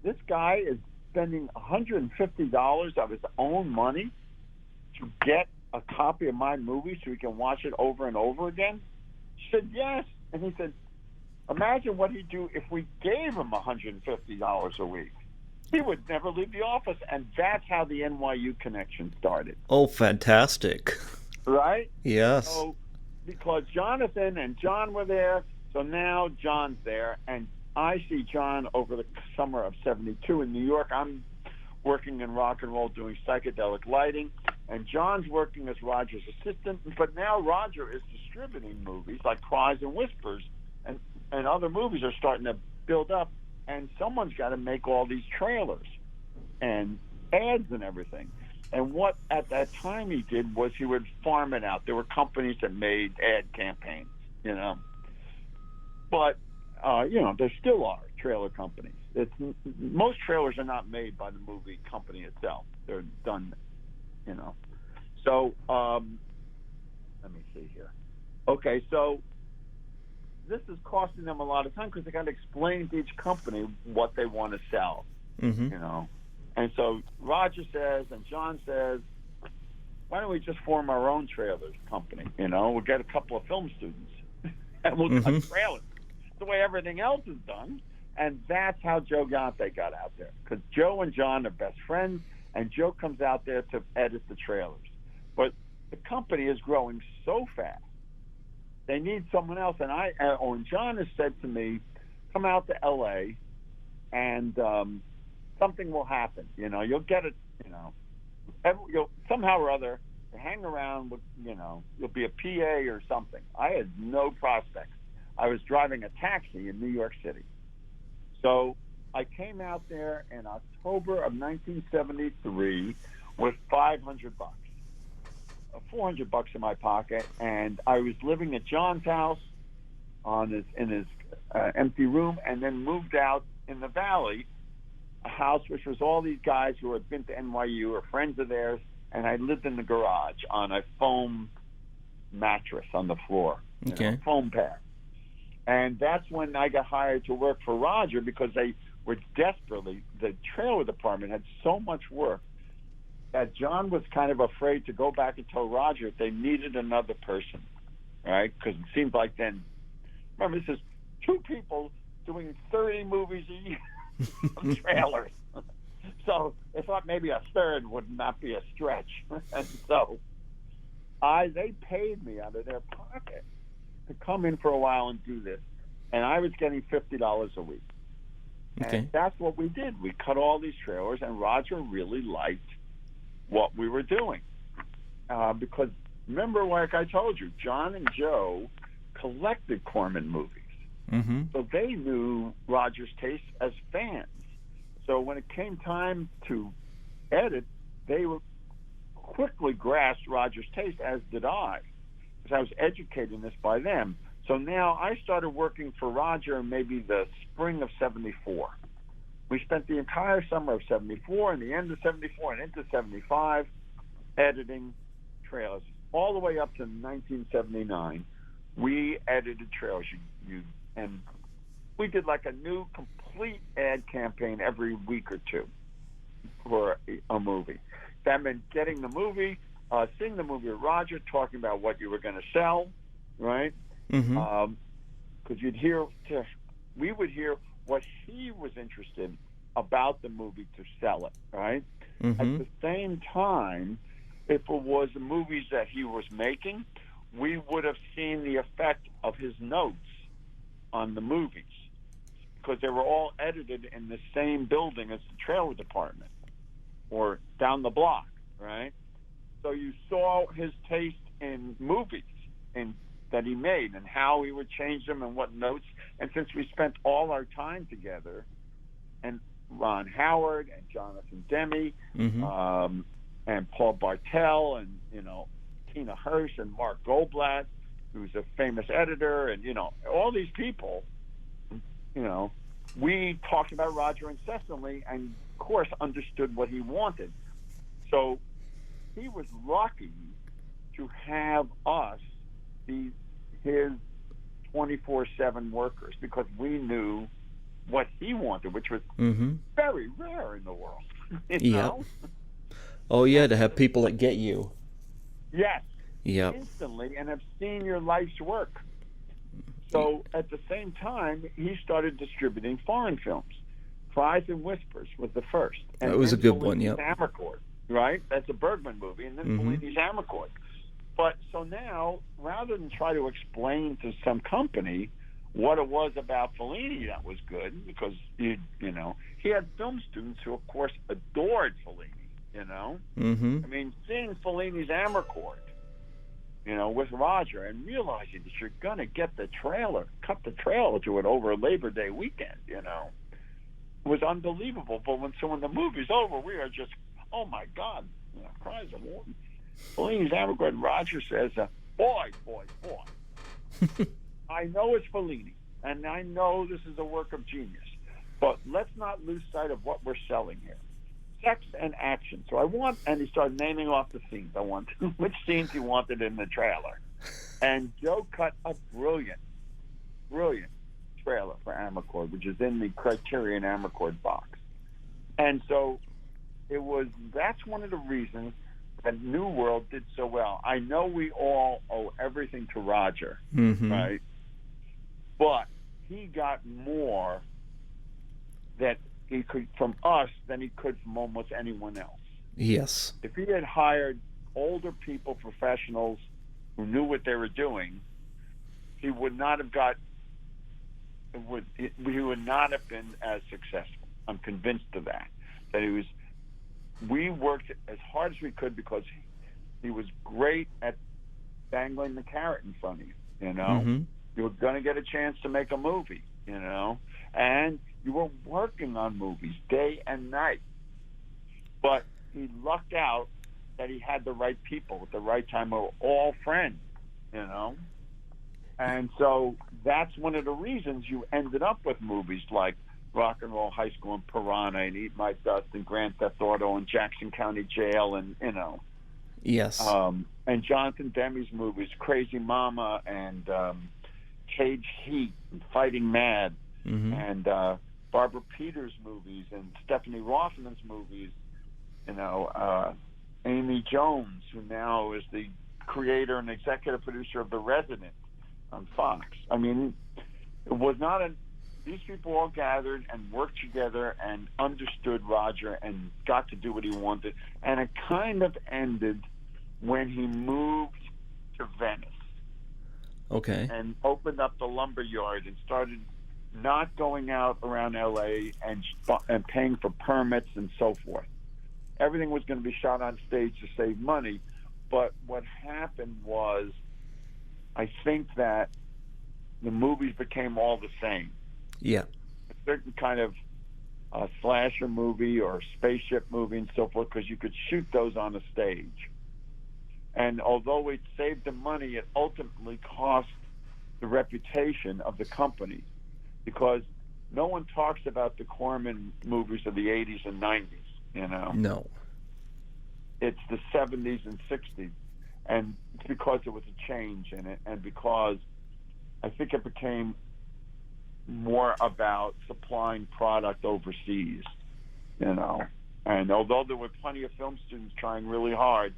this guy is spending $150 of his own money to get a copy of my movie so he can watch it over and over again? She said, yes. And he said, imagine what he'd do if we gave him $150 a week. He would never leave the office, and that's how the NYU connection started. Oh, fantastic. Right? Yes. So, because Jonathan and John were there, so now John's there, and I see John over the summer of 72 in New York. I'm working in rock and roll doing psychedelic lighting, and John's working as Roger's assistant, but now Roger is distributing movies like Cries and Whispers, and other movies are starting to build up, and someone's got to make all these trailers and ads and everything. And what at that time he did was he would farm it out. There were companies that made ad campaigns, But, there still are trailer companies. Most trailers are not made by the movie company itself. They're done, So, let me see here. Okay, so this is costing them a lot of time because they got to explain to each company what they want to sell, And so Roger says, and John says, why don't we just form our own trailers company? We'll get a couple of film students and we'll cut trailers. The way everything else is done. And that's how Joe Dante got out there, because Joe and John are best friends, and Joe comes out there to edit the trailers. But the company is growing so fast. They need someone else. And John has said to me, come out to L.A. and something will happen. You'll get it, you'll somehow or other hang around with, you'll be a PA or something. I had no prospects. I was driving a taxi in New York City. So I came out there in October of 1973 with $500, $400 in my pocket, and I was living at John's house in his empty room, and then moved out in the valley, a house which was all these guys who had been to NYU or friends of theirs, and I lived in the garage on a foam mattress on the floor, foam pad. And that's when I got hired to work for Roger, because they were the trailer department had so much work that John was kind of afraid to go back and tell Roger if they needed another person, right? Because it seemed like then, remember, this is two people doing 30 movies a year of trailers. So they thought maybe a third would not be a stretch. And so they paid me out of their pocket to come in for a while and do this. And I was getting $50 a week. Okay. And that's what we did. We cut all these trailers, and Roger really liked what we were doing. Because remember, like I told you, John and Joe collected Corman movies. Mm-hmm. So they knew Roger's taste as fans. So when it came time to edit, they were quickly grasped Roger's taste, as did I, because I was educating this by them. So now I started working for Roger in maybe the spring of '74. We spent the entire summer of '74 and the end of '74 and into '75 editing trailers. All the way up to 1979, we edited trailers. And we did like a new complete ad campaign every week or two for a movie. That meant getting the movie, seeing the movie with Roger, talking about what you were going to sell, right? Mm-hmm. Because we would hear what he was interested about the movie to sell it, right? Mm-hmm. At the same time, if it was the movies that he was making, we would have seen the effect of his notes on the movies, because they were all edited in the same building as the trailer department or down the block, right? So you saw his taste in movies and that he made and how he would change them and what notes. And since we spent all our time together, and Ron Howard and Jonathan Demme, Mm-hmm. And Paul Bartel and, Tina Hirsch and Mark Goldblatt, who's a famous editor, and, all these people, we talked about Roger incessantly and, of course, understood what he wanted. So he was lucky to have us be his 24/7 workers, because we knew what he wanted, which was Mm-hmm. very rare in the world. You Yeah. know? Oh, yeah, to have people that get you. Yes. Yep. Instantly, and have seen your life's work. So at the same time, he started distributing foreign films. Cries and Whispers was the first. And That was a then good one, Fellini's yep. Aykroyd, right? That's a Bergman movie, and then Mm-hmm. Fellini's Aykroyd. But so now, rather than try to explain to some company what it was about Fellini that was good, because he had film students who, of course, adored Fellini. Mm-hmm. I mean, seeing Fellini's Aykroyd, with Roger, and realizing that you're going to get the trailer, cut the trailer to it over a Labor Day weekend, was unbelievable. But when the movie's over, we are just, oh my God, cries of Warden. Fellini's Aykroyd, Roger says, boy, I know it's Fellini, and I know this is a work of genius, but let's not lose sight of what we're selling here. Sex and action. So and he started naming off the scenes. I want which scenes he wanted in the trailer. And Joe cut a brilliant trailer for Aykroyd, which is in the Criterion Aykroyd box. And so that's one of the reasons that New World did so well. I know we all owe everything to Roger, Mm-hmm. right? But he got more that he could from us than he could from almost anyone else. Yes. If he had hired older people, professionals who knew what they were doing, he would not have he would not have been as successful. I'm convinced of that. We worked as hard as we could because he was great at dangling the carrot in front of you. Mm-hmm. You were going to get a chance to make a movie, and you were working on movies day and night. But he lucked out that he had the right people at the right time, who were all friends, And so that's one of the reasons you ended up with movies like Rock and Roll High School and Piranha and Eat My Dust and Grand Theft Auto and Jackson County Jail and, Yes. and Jonathan Demme's movies, Crazy Mama and Cage Heat and Fighting Mad, Mm-hmm. and Barbara Peters' movies and Stephanie Rothman's movies, Amy Jones, who now is the creator and executive producer of The Resident on Fox. I mean, it was not these people all gathered and worked together and understood Roger and got to do what he wanted. And it kind of ended when he moved to Venice. Okay. And opened up the lumber yard and started not going out around L.A. and paying for permits and so forth. Everything was going to be shot on stage to save money. But what happened was, I think that the movies became all the same. Yeah. A certain kind of slasher movie or spaceship movie and so forth, because you could shoot those on a stage. And although it saved them money, it ultimately cost the reputation of the company, because no one talks about the Corman movies of the 80s and 90s, you know? No. It's the 70s and 60s. And it's because there was a change in it, and because I think it became more about supplying product overseas, you know? And although there were plenty of film students trying really hard,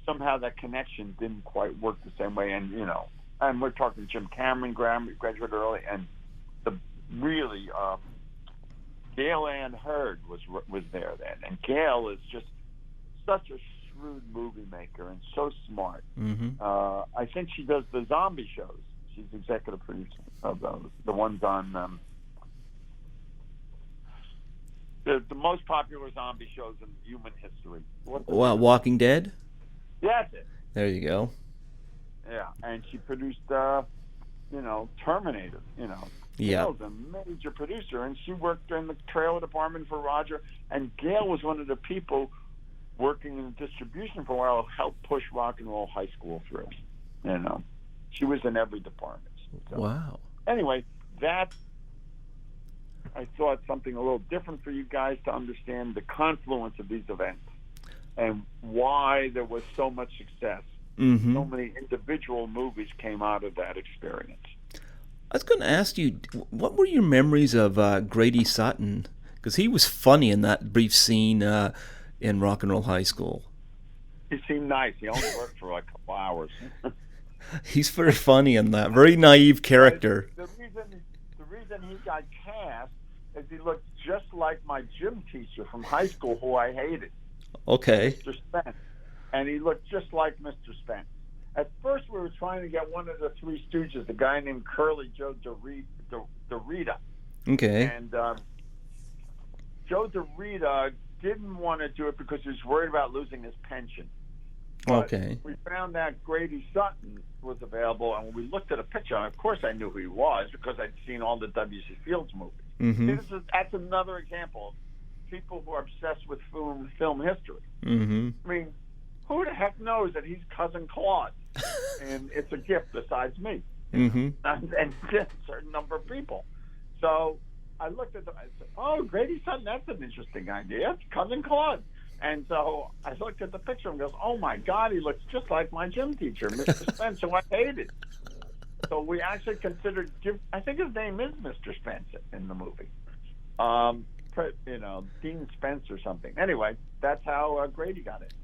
somehow that connection didn't quite work the same way. And, you know, and we're talking Jim Cameron graduated early, and the really Gail Ann Hurd was there then. And Gail is just such a shrewd movie maker and so smart. Mm-hmm. I think she does the zombie shows. She's executive producer of those, the ones on the most popular zombie shows in human history. Walking Dead? Yeah, that's it. There you go. Yeah, and she produced, Terminator. Yeah. Gail's a major producer, and she worked in the trailer department for Roger. And Gail was one of the people working in distribution for a while who helped push Rock and Roll High School through. You know, she was in every department. So, wow. Anyway, that's, I thought, something a little different for you guys to understand the confluence of these events and why there was so much success. Mm-hmm. So many individual movies came out of that experience. I was going to ask you, what were your memories of Grady Sutton? Because he was funny in that brief scene in Rock and Roll High School. He seemed nice. He only worked for like a couple hours. He's very funny in that. Very naive character. The reason he got cast is he looked just like my gym teacher from high school, who I hated. Okay. Mr. Spence. And he looked just like Mr. Spence. At first, we were trying to get one of the Three Stooges, a guy named Curly Joe DeRita. Okay. And Joe DeRita didn't want to do it because he was worried about losing his pension. But okay. we found that Grady Sutton was available, and when we looked at a picture, and of course I knew who he was because I'd seen all the W.C. Fields movies. Mm-hmm. See, that's another example of people who are obsessed with film history. Mm-hmm. I mean, who the heck knows that he's Cousin Claude? And it's a gift besides me. Mm-hmm. And a certain number of people. So I looked at them, I said, oh, Grady Sutton, that's an interesting idea. It's Cousin Claude. And so I looked at the picture and goes, oh, my God, he looks just like my gym teacher, Mr. Spence, who I hated. So we actually considered, I think his name is Mr. Spence in the movie. Dean Spence or something. Anyway, that's how Grady got it.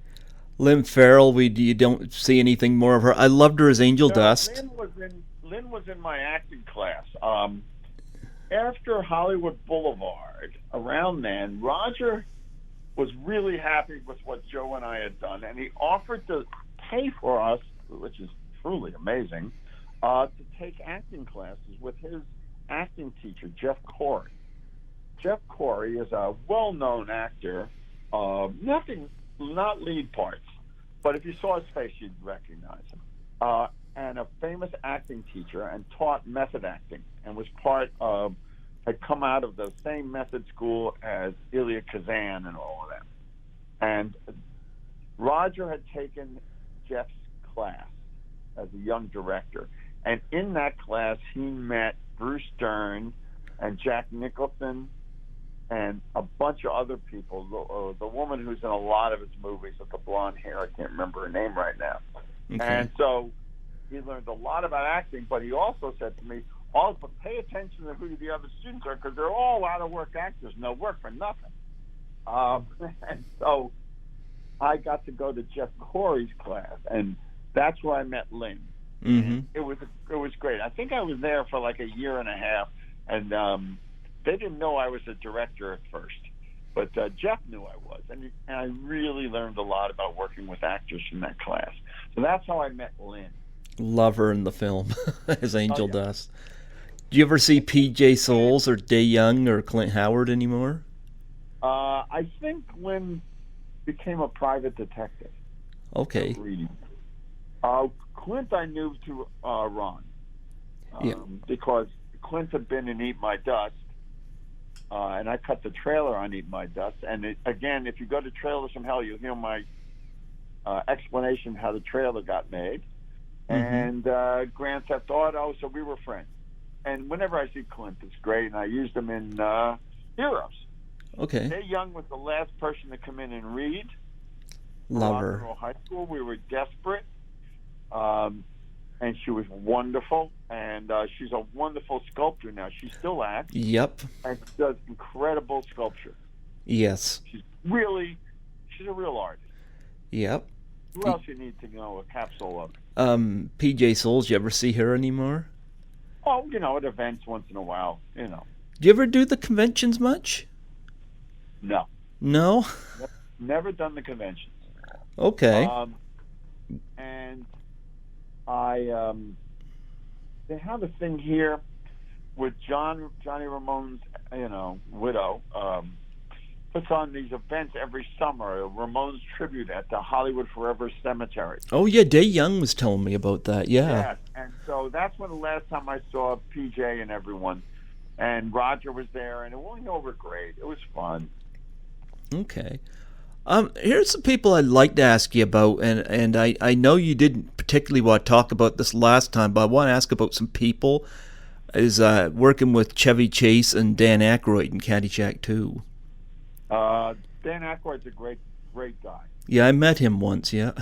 Lynn Farrell, you don't see anything more of her. I loved her as Angel Dust. Lynn was in my acting class. After Hollywood Boulevard, around then, Roger was really happy with what Joe and I had done, and he offered to pay for us, which is truly amazing, to take acting classes with his acting teacher, Jeff Corey. Jeff Corey is a well-known actor, not lead parts, but if you saw his face, you'd recognize him. And a famous acting teacher, and taught method acting, and was had come out of the same method school as Elia Kazan and all of them. And Roger had taken Jeff's class as a young director, and in that class, he met Bruce Dern and Jack Nicholson and a bunch of other people. The woman who's in a lot of his movies with the blonde hair, I can't remember her name right now. Okay. And so he learned a lot about acting, but he also said to me, but pay attention to who the other students are, because they're all out-of-work actors, no work for nothing. And so I got to go to Jeff Corey's class, and that's where I met Lynn. Mm-hmm. It was great. I think I was there for like a year and a half, and they didn't know I was a director at first, but Jeff knew I was, and I really learned a lot about working with actors in that class. So that's how I met Lynn. Love her in the film as Angel Oh, yeah. Dust. Do you ever see P.J. Souls or Day Young or Clint Howard anymore? I think Lynn became a private detective. Okay. Reading. Clint I knew to Ron, Yeah. because Clint had been in Eat My Dust, and I cut the trailer on Eat My Dust. And again, if you go to Trailers from Hell, you'll hear my explanation how the trailer got made. And Grand Theft Auto, so we were friends. And whenever I see Clint, it's great, and I used him in Heroes. Okay. Jay Young was the last person to come in and read for Love Rock and her. Roll High School. We were desperate, and she was wonderful. And she's a wonderful sculptor now. She still acts, Yep. and she does incredible sculpture. Yes. She's a real artist. Yep. Who else you need to know a capsule of? P.J. Souls, you ever see her anymore? Oh, at events once in a while, Do you ever do the conventions much? No. No? Never done the conventions. Okay. And I, they have a thing here with Johnny Ramone's, widow, puts on these events every summer, a Ramones tribute at the Hollywood Forever Cemetery. Oh, yeah, Day Young was telling me about that, yeah. Yes, and so that's when the last time I saw PJ and everyone. And Roger was there, and it went over great. It was fun. Okay. Here's some people I'd like to ask you about, and I know you didn't particularly want to talk about this last time, but I want to ask about some people. Is working with Chevy Chase and Dan Aykroyd in Caddyshack 2. Dan Aykroyd's a great guy. Yeah, I met him once, yeah.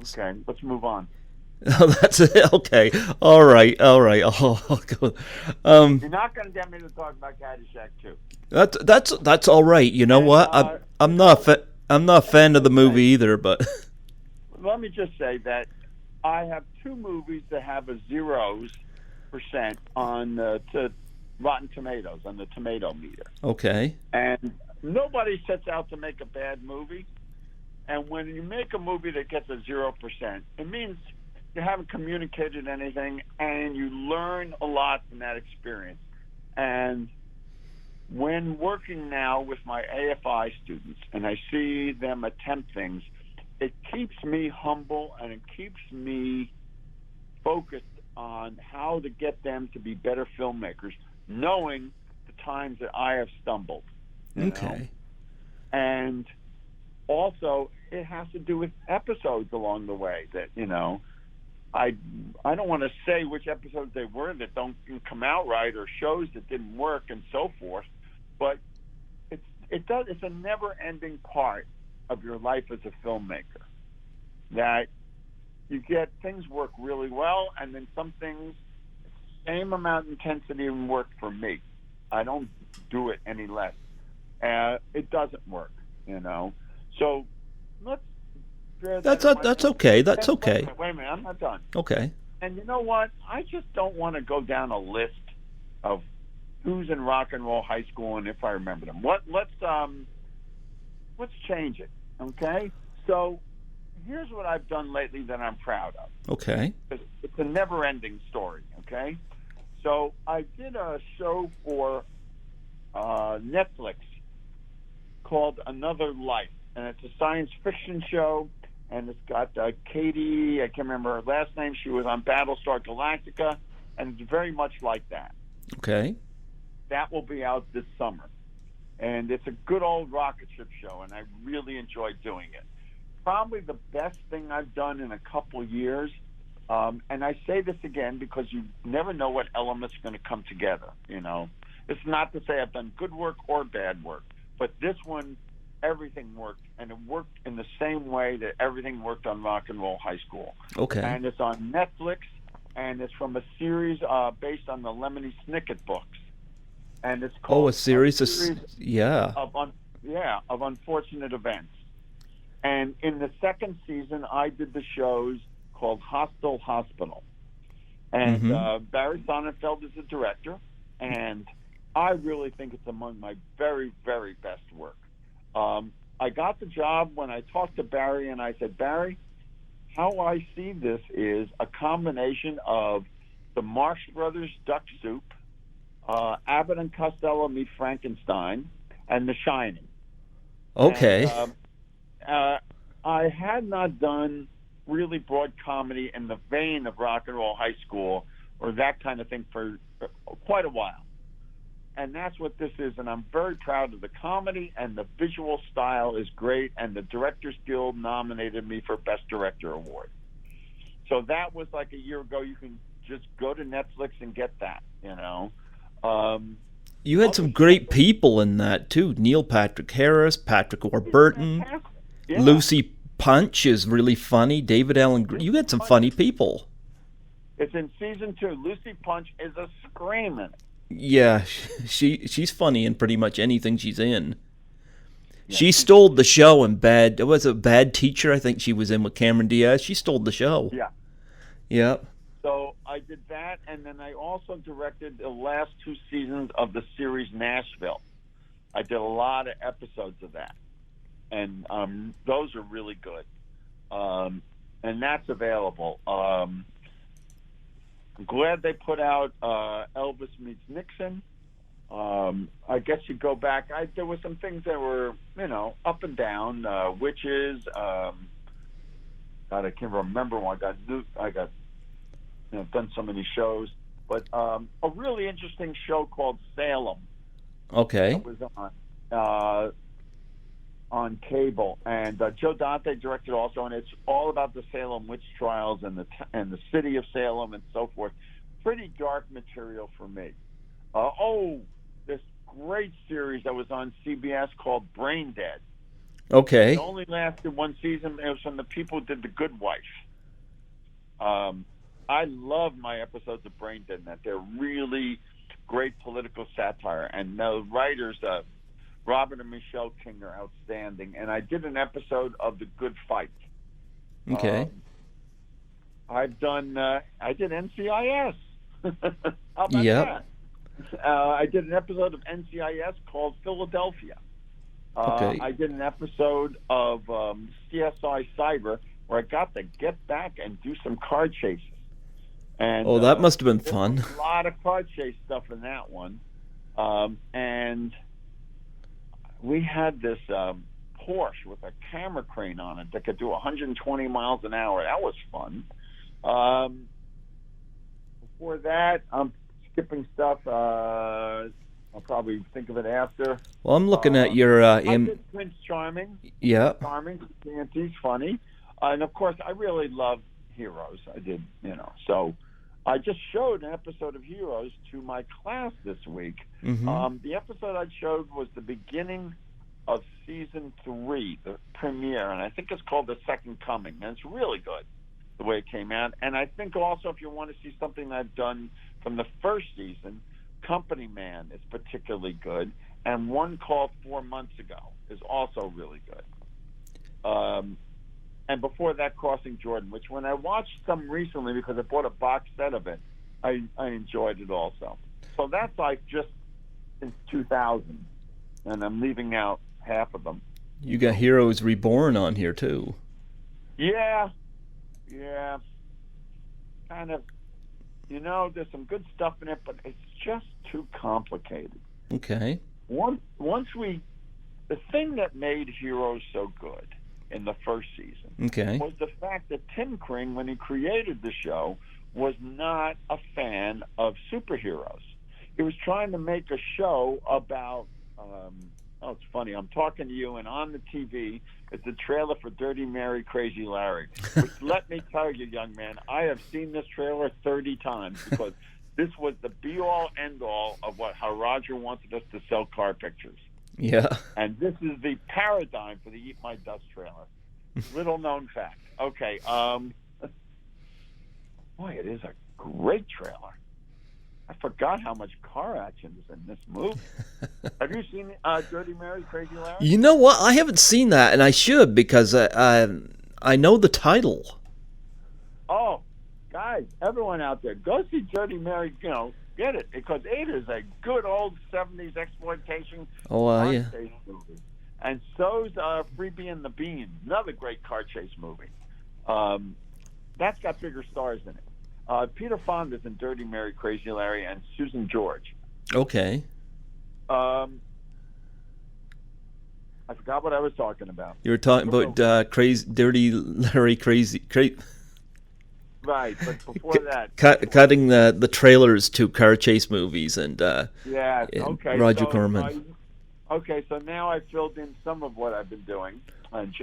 Okay, let's move on. Oh, that's it. Okay. All right. I'll go. You're not going to get me to talk about Caddyshack 2. That's all right. You know what? I'm not a fan of the movie either, but let me just say that I have two movies that have a 0% on to Rotten Tomatoes on the tomato meter. okay. And nobody sets out to make a bad movie. And when you make a movie that gets a 0%, it means you haven't communicated anything, and you learn a lot from that experience. And when working now with my AFI students and I see them attempt things, it keeps me humble and it keeps me focused on how to get them to be better filmmakers, knowing the times that I have stumbled. Okay. And also, it has to do with episodes along the way that, I don't want to say which episodes they were that don't come out right, or shows that didn't work and so forth, but it's a never-ending part of your life as a filmmaker, that you get things work really well, and then some things, same amount of intensity and work for me. I don't do it any less. It doesn't work, So let's. That's okay. That's okay. Wait a minute, I'm not done. Okay. And you know what? I just don't want to go down a list of who's in Rock and Roll High School and if I remember them. Let's change it, okay? So here's what I've done lately that I'm proud of. Okay. It's a never-ending story, okay? So I did a show for Netflix called Another Life, and it's a science fiction show, and it's got Katie, I can't remember her last name, she was on Battlestar Galactica, and it's very much like that. Okay. That will be out this summer. And it's a good old rocket ship show, and I really enjoyed doing it. Probably the best thing I've done in a couple years, and I say this again because you never know what elements are going to come together, It's not to say I've done good work or bad work, but this one, everything worked, and it worked in the same way that everything worked on Rock and Roll High School. Okay. And it's on Netflix, and it's from a series based on the Lemony Snicket books. And it's called a series of unfortunate events. And in the second season, I did the shows called Hostile Hospital. And Barry Sonnenfeld is the director, and I really think it's among my very, very best work. I got the job when I talked to Barry, and I said, Barry, how I see this is a combination of the Marx Brothers Duck Soup, Abbott and Costello Meet Frankenstein, and The Shining. Okay. And, I had not done really broad comedy in the vein of Rock and Roll High School or that kind of thing for quite a while. And that's what this is, and I'm very proud of the comedy, and the visual style is great, and the Directors Guild nominated me for Best Director Award. So that was like a year ago. You can just go to Netflix and get that, you know. You had some great people in that, too. Neil Patrick Harris, Patrick Warburton, yeah. Lucy Punch is really funny, David Allen Green. You had some funny people. It's in season 2. Lucy Punch is a screaming. Yeah, she's funny in pretty much anything she's in. Yeah, she stole the show in Bad Teacher, I think she was in with Cameron Diaz. She stole the show. Yeah. Yep. So I did that, and then I also directed the last 2 seasons of the series Nashville. I did a lot of episodes of that, and those are really good. And that's available. I'm glad they put out Elvis Meets Nixon. I guess you go back. There were some things that were, up and down. Witches. God, I can't remember when I got done so many shows. But a really interesting show called Salem. Okay. That was on cable, and Joe Dante directed also, and it's all about the Salem witch trials and the city of Salem and so forth. Pretty dark material for me. This great series that was on CBS called Brain Dead. Okay. It only lasted 1 season. It was from the people who did The Good Wife. I love my episodes of Brain Dead. That they're really great political satire, and the writers. Robert and Michelle King are outstanding. And I did an episode of The Good Fight. Okay. I did NCIS. How about that? I did an episode of NCIS called Philadelphia. Okay. I did an episode of CSI Cyber where I got to get back and do some car chases. And that must have been fun. A lot of car chase stuff in that one. And we had this Porsche with a camera crane on it that could do 120 miles an hour. That was fun. Before that, I'm skipping stuff. I'll probably think of it after. Well, I'm looking at your... I did Prince Charming. Yeah. Charming. He's funny. And, of course, I really love Heroes. I did, So I just showed an episode of Heroes to my class this week. Mm-hmm. The episode I showed was the beginning of season 3, the premiere, and I think it's called The Second Coming, and it's really good the way it came out. And I think also if you want to see something I've done from the first season, Company Man is particularly good, and one called 4 months ago is also really good. And before that, Crossing Jordan, which when I watched some recently because I bought a box set of it, I enjoyed it also. So that's like just since 2000, and I'm leaving out half of them. You got Heroes Reborn on here, too. Yeah. Kind of, there's some good stuff in it, but it's just too complicated. Okay. The thing that made Heroes so good in the first season was the fact that Tim Kring, when he created the show, was not a fan of superheroes. He was trying to make a show about, it's funny, I'm talking to you, and on the TV, it's a trailer for Dirty Mary, Crazy Larry, which let me tell you, young man, I have seen this trailer 30 times because this was the be-all, end-all of how Roger wanted us to sell car pictures. Yeah. And this is the paradigm for the Eat My Dust trailer. Little known fact. Okay. Boy, it is a great trailer. I forgot how much car action is in this movie. Have you seen Dirty Mary, Crazy Larry? You know what? I haven't seen that, and I should because I know the title. Oh, guys, everyone out there, go see Dirty Mary. Get it? Because it is a good old 70s exploitation Oh, car yeah. chase movie. And so's Freebie and the Beans, another great car chase movie. That's got bigger stars in it. Peter Fonda's in Dirty Mary, Crazy Larry, and Susan George. Okay. I forgot what I was talking about. You were talking about crazy, Dirty Larry, Right, but before that... cutting the trailers to car chase movies and yeah, okay. Roger Corman. Okay, so now I filled in some of what I've been doing. And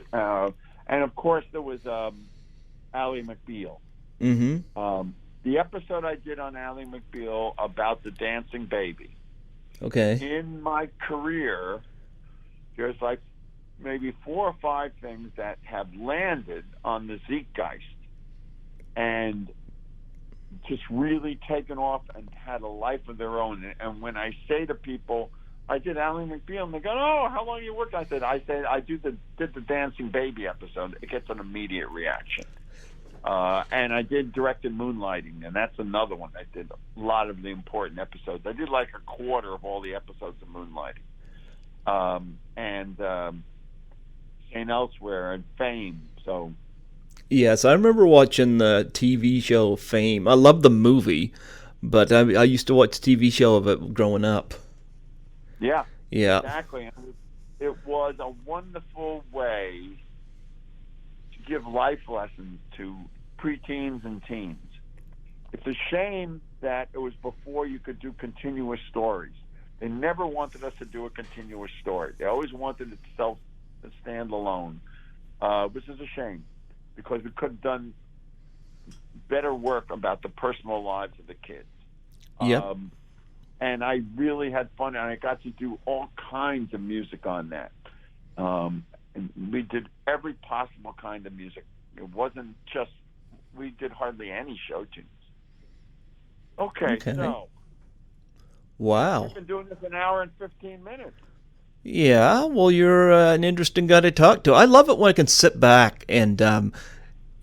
of course, there was Ally McBeal. Mm-hmm. The episode I did on Ally McBeal about the dancing baby. Okay. In my career, there's like maybe 4 or 5 things that have landed on the Zeitgeist and just really taken off and had a life of their own. And when I say to people, I did Ally McBeal, and they go, "Oh, how long you worked?" I said I did the dancing baby episode. It gets an immediate reaction. And I did directed Moonlighting, and that's another one. I did a lot of the important episodes. I did like a quarter of all the episodes of Moonlighting. And St. Elsewhere and Fame. So yes, I remember watching the TV show Fame. I love the movie, but I used to watch the TV show of it growing up. yeah, Yeah. exactly. And it was a wonderful way to give life lessons to preteens and teens. It's a shame that it was before you could do continuous stories. They never wanted us to do a continuous story. They always wanted it to stand alone, which is a shame because we could have done better work about the personal lives of the kids. Yep. And I really had fun, and I got to do all kinds of music on that. And we did every possible kind of music. It wasn't just, we did hardly any show tunes. Okay. So. Wow. We've been doing this an hour and 15 minutes. Yeah, well, you're an interesting guy to talk to. I love it when I can sit back and,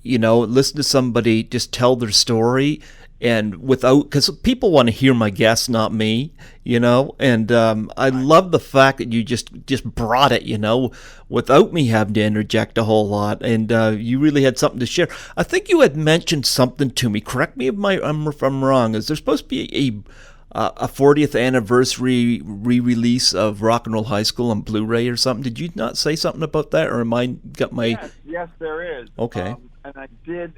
listen to somebody just tell their story and because people want to hear my guests, not me, and I love the fact that you just brought it, without me having to interject a whole lot, and you really had something to share. I think you had mentioned something to me. Correct me if I'm wrong. Is there supposed to be a 40th anniversary re-release of Rock and Roll High School on Blu-ray or something? Did you not say something about that, or am I got my? Yes, there is. Okay. And I did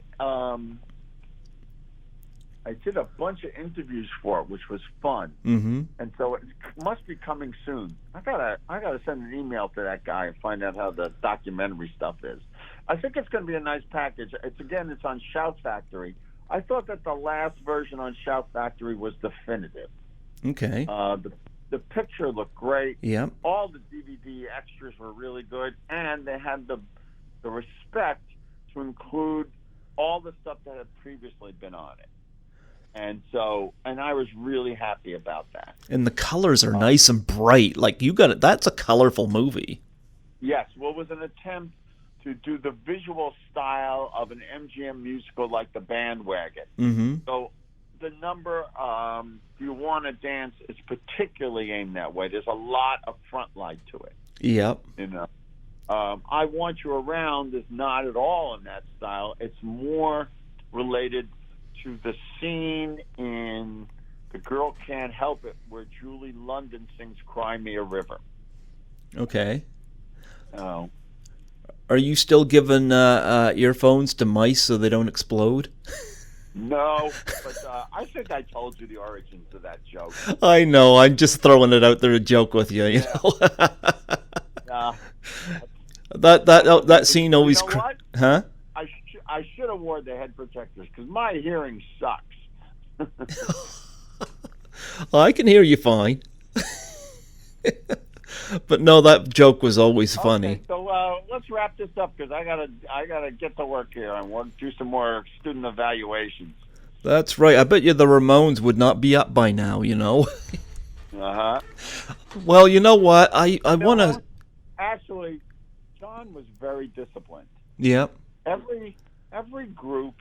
a bunch of interviews for it, which was fun. Mm-hmm. And so it must be coming soon. I gotta send an email to that guy and find out how the documentary stuff is. I think it's going to be a nice package. It's on Shout Factory. I thought that the last version on Shout Factory was definitive. Okay. The picture looked great. Yeah. All the DVD extras were really good, and they had the respect to include all the stuff that had previously been on it. And I was really happy about that. And the colors are nice and bright. Like you got it. That's a colorful movie. Yes. Well, it was an attempt to do the visual style of an MGM musical like The Bandwagon. Mm-hmm. So the number, Do You Want to Dance, is particularly aimed that way. There's a lot of front light to it. Yep. I Want You Around is not at all in that style. It's more related to the scene in The Girl Can't Help It where Julie London sings Cry Me a River. Okay. Oh. Are you still giving earphones to mice so they don't explode? No, but I think I told you the origins of that joke. I know. I'm just throwing it out there to joke with you. You know. That scene always. You know what? Huh? I should have worn the head protectors because my hearing sucks. Well, I can hear you fine. But no, that joke was always funny. Okay, so let's wrap this up because I gotta get to work here and do some more student evaluations. That's right. I bet you the Ramones would not be up by now. Uh-huh. Well, you know what? I want to. Actually, John was very disciplined. Yep. Every group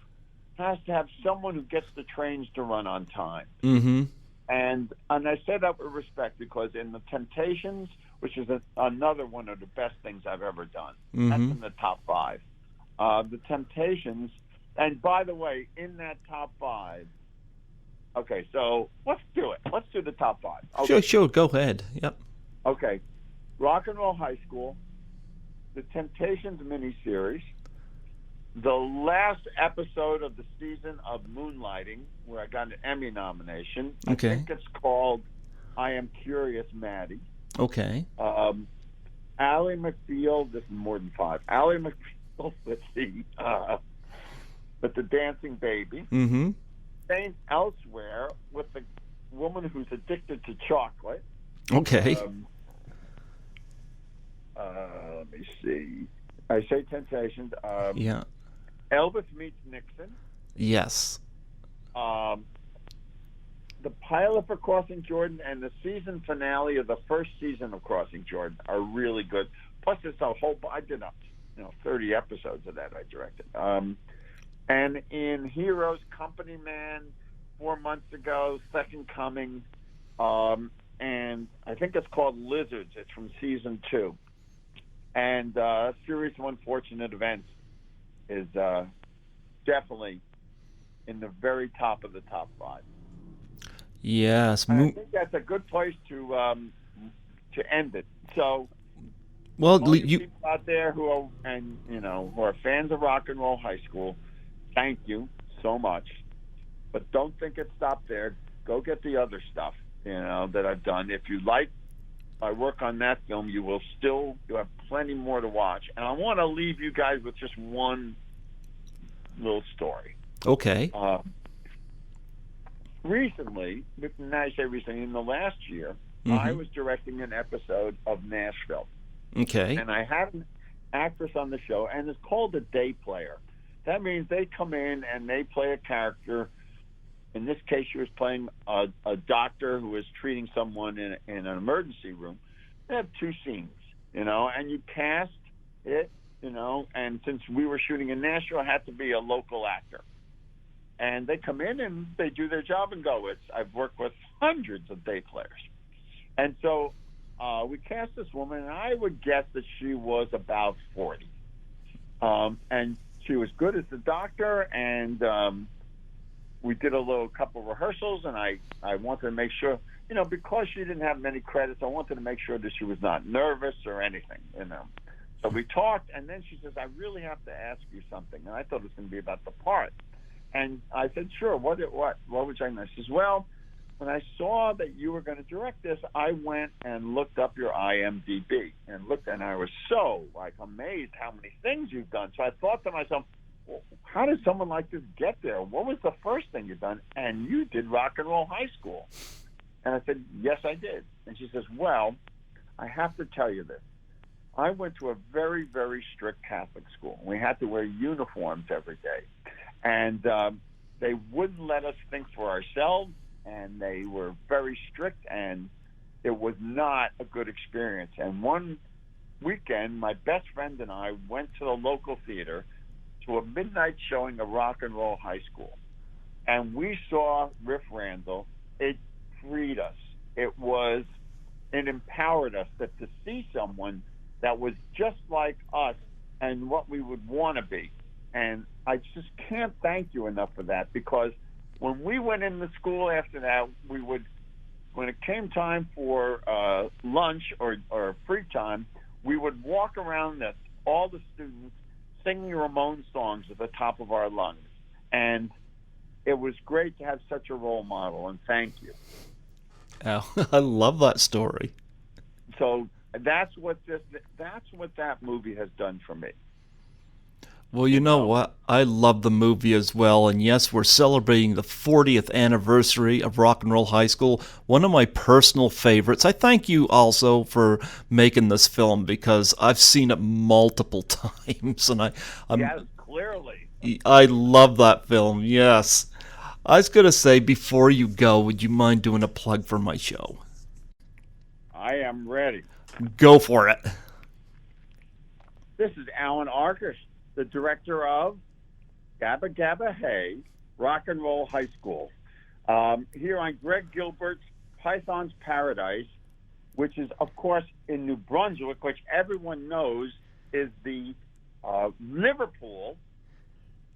has to have someone who gets the trains to run on time. Mm-hmm. And I say that with respect because in The Temptations, which is another one of the best things I've ever done, that's in the top 5. The Temptations, and by the way, in that top 5, okay, so let's do it. Let's do the top 5. Okay. Sure, go ahead. Yep. Okay. Rock and Roll High School, The Temptations miniseries, the last episode of the season of Moonlighting, where I got an Emmy nomination. Okay. I think it's called I Am Curious, Maddie. Okay. Ally McBeal, this is more than 5. Ally McBeal, let's see, with The Dancing Baby. Mm-hmm. Saint Elsewhere with the woman who's addicted to chocolate. Okay. Let me see. I say Temptations. Yeah. Elvis Meets Nixon. Yes. The pilot for Crossing Jordan and the season finale of the first season of Crossing Jordan are really good. Plus, it's a whole. I did 30 episodes of that I directed. And in Heroes, Company Man, 4 months ago, Second Coming, and I think it's called Lizards. It's from season 2. And Series of Unfortunate Events is definitely in the very top of the top 5. Yes. I think that's a good place to end it. So, well, all you people out there who are who are fans of Rock and Roll High School, thank you so much. But don't think it stopped there. Go get the other stuff that I've done. If you like my work on that film, you have plenty more to watch. And I want to leave you guys with just one little story. Okay. Recently, now I say recently, in the last year, I was directing an episode of Nashville. Okay. And I had an actress on the show, and it's called a day player. That means they come in and they play a character. In this case, she was playing a doctor who was treating someone in an emergency room. They have 2 scenes, and you cast it, and since we were shooting in Nashville, it had to be a local actor. And they come in and they do their job and go. I've worked with hundreds of day players. And so we cast this woman, and I would guess that she was about 40. And she was good as the doctor, and we did a couple rehearsals, and I wanted to make sure, because she didn't have many credits, I wanted to make sure that she was not nervous or anything, So we talked, and then she says, I really have to ask you something. And I thought it was going to be about the part. And I said, sure, what would you like? She says, well, when I saw that you were going to direct this, I went and looked up your IMDb and I was so amazed how many things you've done. So I thought to myself, well, how did someone like this get there? What was the first thing you've done? And you did Rock and Roll High School. And I said, yes, I did. And she says, well, I have to tell you this. I went to a very, very strict Catholic school. We had to wear uniforms every day. And they wouldn't let us think for ourselves, and they were very strict, and it was not a good experience. And one weekend, my best friend and I went to the local theater to a midnight showing of Rock and Roll High School. And we saw Riff Randall. It freed us. It empowered us to see someone that was just like us and what we would want to be. And I just can't thank you enough for that, because when we went into school after that, when it came time for lunch or free time, we would walk around all the students singing Ramones songs at the top of our lungs. And it was great to have such a role model, and thank you. Oh, I love that story. So that's what that movie has done for me. Well, you know what? I love the movie as well. And yes, we're celebrating the 40th anniversary of Rock and Roll High School, one of my personal favorites. I thank you also for making this film, because I've seen it multiple times. And yes, clearly. I love that film, yes. I was going to say, before you go, would you mind doing a plug for my show? I am ready. Go for it. This is Allan Arkush, the director of Gabba Gabba Hey, Rock and Roll High School. here on Greg Gilbert's Python's Paradise, which is, of course, in New Brunswick, which everyone knows is the Liverpool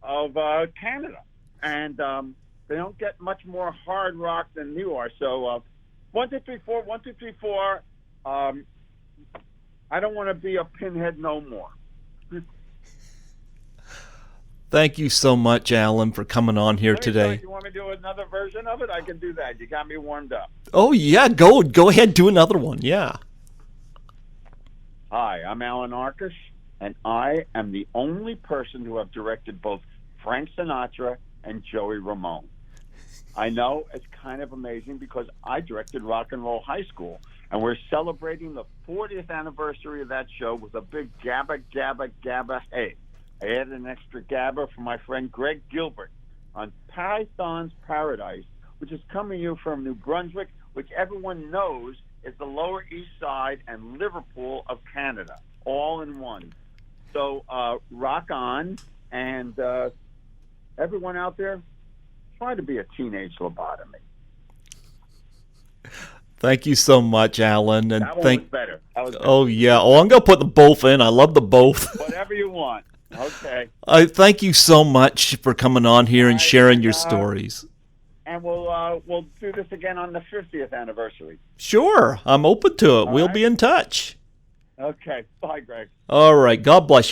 of Canada. And they don't get much more hard rock than you are. So 1, 2, 3, 4, 1, 2, 3, 4. I don't want to be a pinhead no more. Thank you so much, Allan, for coming on here today. You want me to do another version of it? I can do that. You got me warmed up. Oh, yeah, go ahead, do another one, yeah. Hi, I'm Allan Arkush, and I am the only person to have directed both Frank Sinatra and Joey Ramone. I know it's kind of amazing because I directed Rock and Roll High School, and we're celebrating the 40th anniversary of that show with a big gabba, gabba, gabba, hey. I added an extra gabba for my friend Greg Gilbert on Python's Paradise, which is coming to you from New Brunswick, which everyone knows is the Lower East Side and Liverpool of Canada, all in one. So rock on, and everyone out there, try to be a teenage lobotomy. Thank you so much, Allan. And that one was better. Oh, yeah. Oh, I'm going to put the both in. I love the both. Whatever you want. Okay. Thank you so much for coming on here and sharing your stories. And we'll do this again on the 50th anniversary. Sure. I'm open to it. We'll be in touch. Okay. Bye, Greg. All right. God bless you.